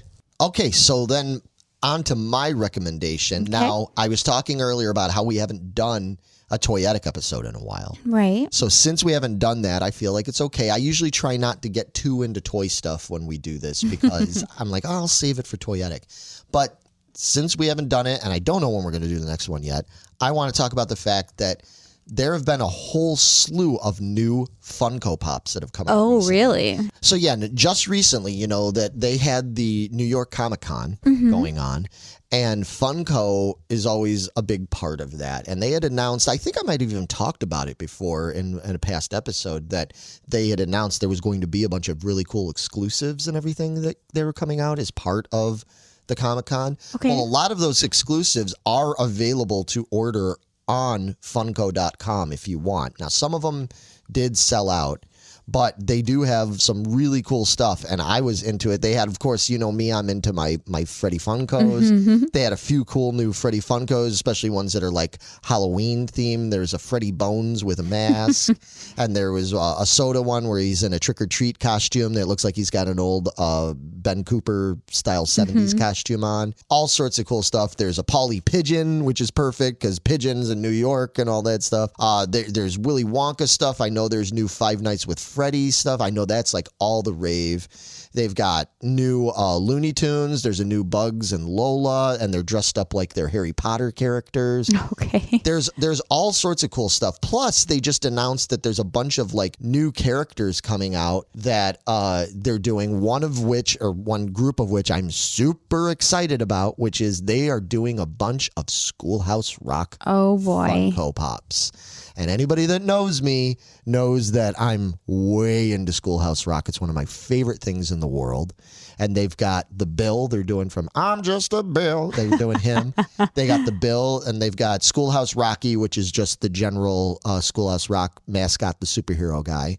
So then on to my recommendation. Okay. Now, I was talking earlier about how we haven't done a Toyetic episode in a while. right. So since we haven't done that, I feel like it's okay. I usually try not to get too into toy stuff when we do this because I'm like, oh, I'll save it for Toyetic. But since we haven't done it, and I don't know when we're going to do the next one yet, I want to talk about the fact that there have been a whole slew of new Funko Pops that have come out. Oh, recently. really? So yeah, just recently, that they had the New York Comic-Con going on, and Funko is always a big part of that. And they had announced, I think I might have even talked about it before in a past episode, that they had announced there was going to be a bunch of really cool exclusives and everything that they were coming out as part of the Comic-Con. Okay. Well, a lot of those exclusives are available to order on Funko.com if you want. Now, some of them did sell out, but they do have some really cool stuff, and I was into it. They had, of course, me, I'm into my Freddy Funkos. They had a few cool new Freddy Funkos, especially ones that are like Halloween themed. There's a Freddy Bones with a mask, and there was a Soda one where he's in a trick-or-treat costume that looks like he's got an old Ben Cooper style 70s costume on. All sorts of cool stuff. There's a Polly Pigeon, which is perfect because pigeons in New York and all that stuff. There's Willy Wonka stuff. I know there's new Five Nights with Freddy stuff. I know that's like all the rave. They've got new Looney Tunes. There's a new Bugs and Lola, and they're dressed up like they're Harry Potter characters. Okay. There's all sorts of cool stuff. Plus, they just announced that there's a bunch of like new characters coming out that they're doing. One group of which I'm super excited about, which is they are doing a bunch of Schoolhouse Rock Oh, boy. Funko Pops. And anybody that knows me knows that I'm way into Schoolhouse Rock. It's one of my favorite things in the world. And they've got the Bill they're doing from I'm Just a Bill. They're doing him. They got the Bill, and they've got Schoolhouse Rocky, which is just the general Schoolhouse Rock mascot, the superhero guy.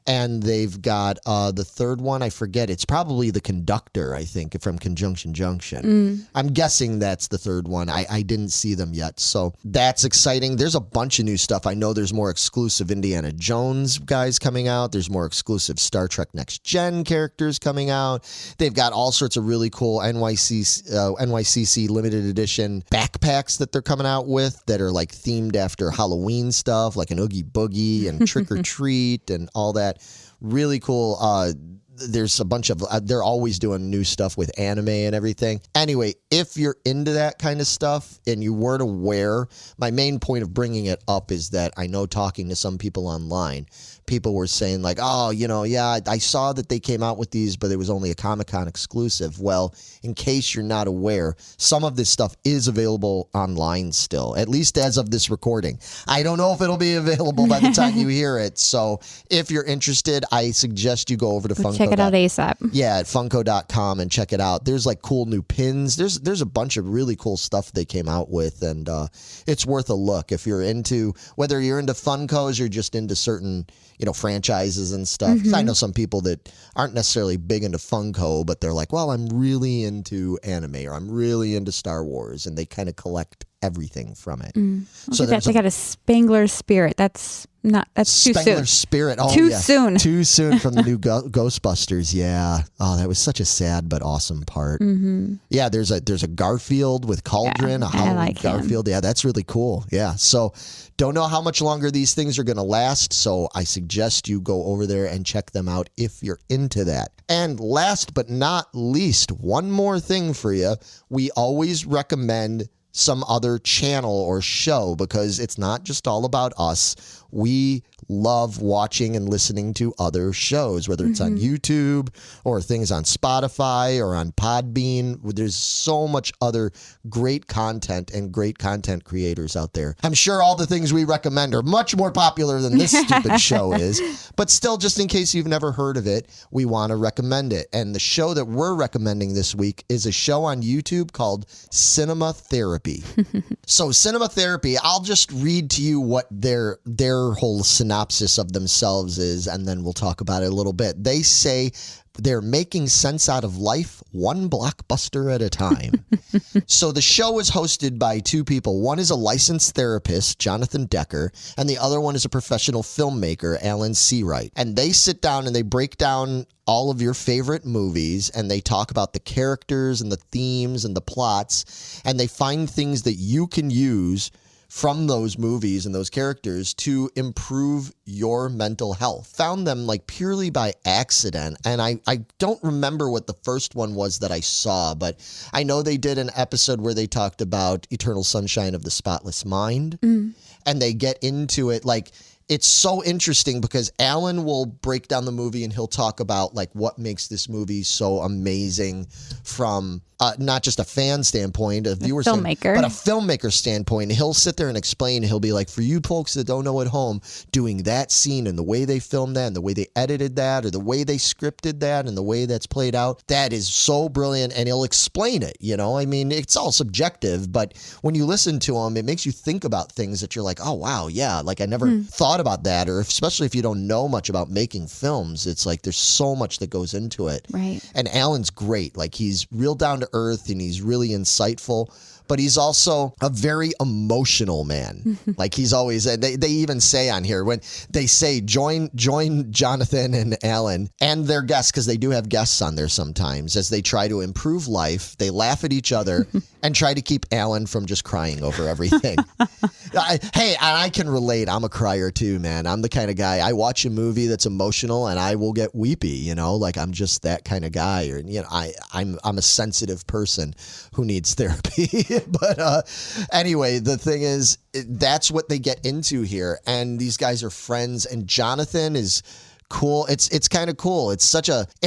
And they've got the third one, I forget. It's probably the conductor, I think, from Conjunction Junction. I'm guessing that's the third one. I didn't see them yet. So that's exciting. There's a bunch of new stuff. I know there's more exclusive Indiana Jones guys coming out. There's more exclusive Star Trek Next Gen characters coming out. They've got all sorts of really cool NYCC limited edition backpacks that they're coming out with that are like themed after Halloween stuff, like an Oogie Boogie and Trick or Treat and all that. Really cool. There's a bunch of, they're always doing new stuff with anime and everything. Anyway, if you're into that kind of stuff and you weren't aware, my main point of bringing it up is that I know talking to some people online, people were saying like, oh, yeah, I saw that they came out with these, but it was only a Comic-Con exclusive. Well, in case you're not aware, some of this stuff is available online still, at least as of this recording. I don't know if it'll be available by the time you hear it. So if you're interested, I suggest you go over to Funko. Check it out ASAP. Yeah, at Funko.com and check it out. There's like cool new pins. There's a bunch of really cool stuff they came out with, and it's worth a look if you're into, whether you're into Funkos or just into certain franchises and stuff. 'Cause I know some people that aren't necessarily big into Funko, but they're like, well, I'm really into anime or I'm really into Star Wars, and they kind of collect everything from it. So they got a Spangler Spirit. That's too soon. Spangler Spirit. Oh, Too soon. Too soon from the new Ghostbusters. Yeah. Oh, that was such a sad but awesome part. Yeah, there's a Garfield with Cauldron, a Halloween like Garfield. Yeah, that's really cool. Yeah. So don't know how much longer these things are going to last. So I suggest you go over there and check them out if you're into that. And last but not least, one more thing for you. We always recommend some other channel or show because it's not just all about us. We love watching and listening to other shows, whether it's on YouTube or things on Spotify or on Podbean. There's so much other great content and great content creators out there. I'm sure all the things we recommend are much more popular than this stupid show is, but still, just in case you've never heard of it, we want to recommend it. And the show that we're recommending this week is a show on YouTube called Cinema Therapy. So Cinema Therapy, I'll just read to you what their whole synopsis of themselves is, and then we'll talk about it a little bit. They say they're making sense out of life one blockbuster at a time. So the show is hosted by two people. One is a licensed therapist, Jonathan Decker, and the other one is a professional filmmaker, Alan Seawright. And they sit down and they break down all of your favorite movies, and they talk about the characters and the themes and the plots, and they find things that you can use from those movies and those characters to improve your mental health. Found them like purely by accident. And I don't remember what the first one was that I saw, but I know they did an episode where they talked about Eternal Sunshine of the Spotless Mind. And they get into it like, it's so interesting because Alan will break down the movie and he'll talk about like what makes this movie so amazing from not just a fan standpoint, a viewer standpoint, but a filmmaker standpoint. He'll sit there and explain. He'll be like, for you folks that don't know at home, doing that scene and the way they filmed that and the way they edited that or the way they scripted that and the way that's played out, that is so brilliant. And he'll explain it, you know? I mean, it's all subjective, but when you listen to him, it makes you think about things that you're like, oh, wow, yeah, like I never thought about that. Or especially if you don't know much about making films, it's like there's so much that goes into it. Right. And Alan's great. Like he's real down to earth and he's really insightful, but he's also a very emotional man. Like he's always, they even say on here when they say join Jonathan and Alan and their guests, because they do have guests on there sometimes, as they try to improve life. They laugh at each other and try to keep Alan from just crying over everything. Hey, and I can relate. I'm a crier too, man. I'm the kind of guy, I watch a movie that's emotional and I will get weepy, you know, like I'm just that kind of guy. Or, you know, I'm a sensitive person who needs therapy. But anyway, the thing is, that's what they get into here. And these guys are friends. And Jonathan is cool. It's kind of cool. It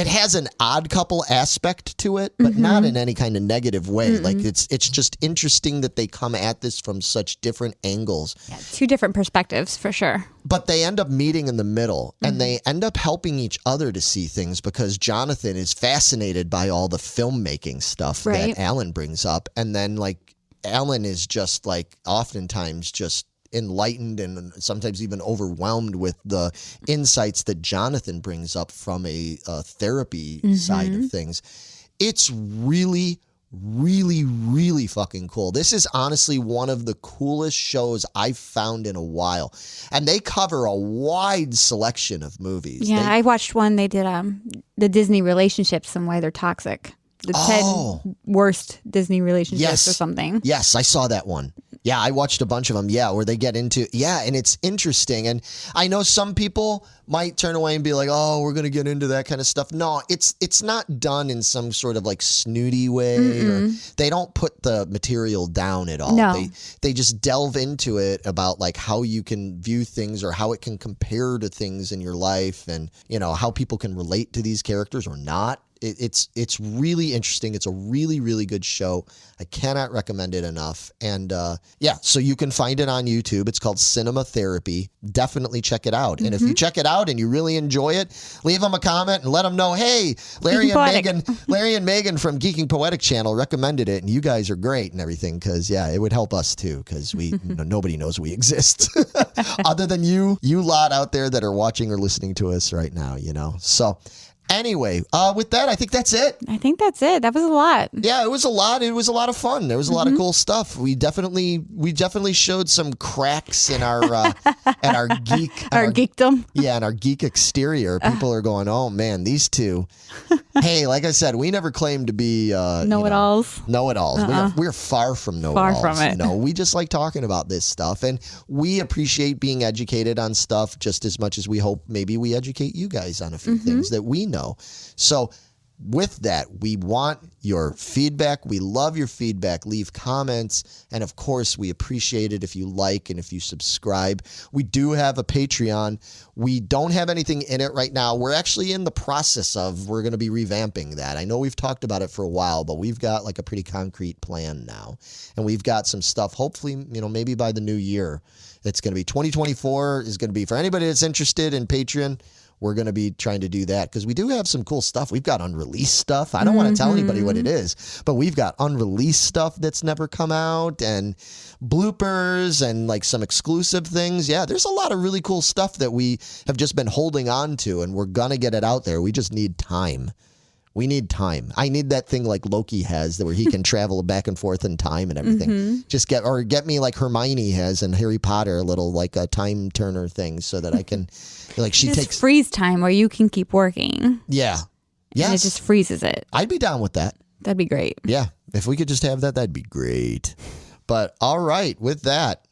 has an odd couple aspect to it, but not in any kind of negative way. Like it's just interesting that they come at this from such different angles. Yeah, two different perspectives for sure. But they end up meeting in the middle and they end up helping each other to see things because Jonathan is fascinated by all the filmmaking stuff that Alan brings up. And then like Alan is just like oftentimes just enlightened and sometimes even overwhelmed with the insights that Jonathan brings up from a therapy side of things. It's really, really, really fucking cool. This is honestly one of the coolest shows I've found in a while. And they cover a wide selection of movies. Yeah, I watched one. They did the Disney relationships and why they're toxic. The 10 worst Disney relationships or something. Yes, I saw that one. Yeah, I watched a bunch of them. Yeah, where they get into, and it's interesting. And I know some people might turn away and be like, oh, we're going to get into that kind of stuff. No, it's not done in some sort of like snooty way. Or they don't put the material down at all. No. They just delve into it about like how you can view things or how it can compare to things in your life and, you know, how people can relate to these characters or not. It's really interesting. It's a really, really good show. I cannot recommend it enough. And so you can find it on YouTube. It's called Cinema Therapy. Definitely check it out. And if you check it out and you really enjoy it, leave them a comment and let them know, hey, Larry and Megan from Geeking Poetic channel recommended it, and you guys are great and everything. Because it would help us too. Because nobody knows we exist other than you lot out there that are watching or listening to us right now. You know, so. Anyway, with that, I think that's it. I think that's it. That was a lot. Yeah, it was a lot. It was a lot of fun. There was a lot of cool stuff. We definitely showed some cracks in our at our geekdom. Yeah, in our geek exterior. People are going, "Oh man, these two." Hey, like I said, we never claimed to be know-it-alls. Know-it-alls. We're far from know-it-alls. Far from it. No, we just like talking about this stuff, and we appreciate being educated on stuff just as much as we hope maybe we educate you guys on a few things that we know. So with that, we want your feedback. We love your feedback. Leave comments. And of course, we appreciate it if you like and if you subscribe. We do have a Patreon. We don't have anything in it right now. We're actually in the process we're going to be revamping that. I know we've talked about it for a while, but we've got like a pretty concrete plan now. And we've got some stuff, hopefully, maybe by the new year. It's going to be 2024 is going to be for anybody that's interested in Patreon. We're going to be trying to do that because we do have some cool stuff. We've got unreleased stuff. I don't want to tell anybody what it is, but we've got unreleased stuff that's never come out and bloopers and like some exclusive things. Yeah, there's a lot of really cool stuff that we have just been holding on to, and we're going to get it out there. We just need time. We need time. I need that thing like Loki has, where he can travel back and forth in time and everything. Just get me like Hermione has in Harry Potter, a little like a time turner thing, so that I can like she just takes freeze time where you can keep working. Yeah. And it just freezes it. I'd be down with that. That'd be great. Yeah. If we could just have that, that'd be great. But all right, with that,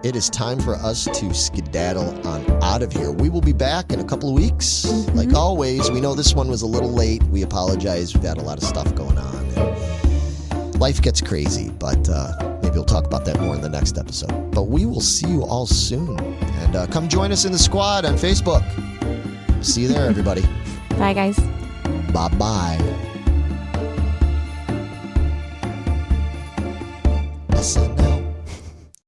it is time for us to skedaddle on out of here. We will be back in a couple of weeks. Like always, we know this one was a little late. We apologize. We've had a lot of stuff going on. And life gets crazy, but maybe we'll talk about that more in the next episode. But we will see you all soon. And come join us in the squad on Facebook. See you there, everybody. Bye, guys. Bye-bye.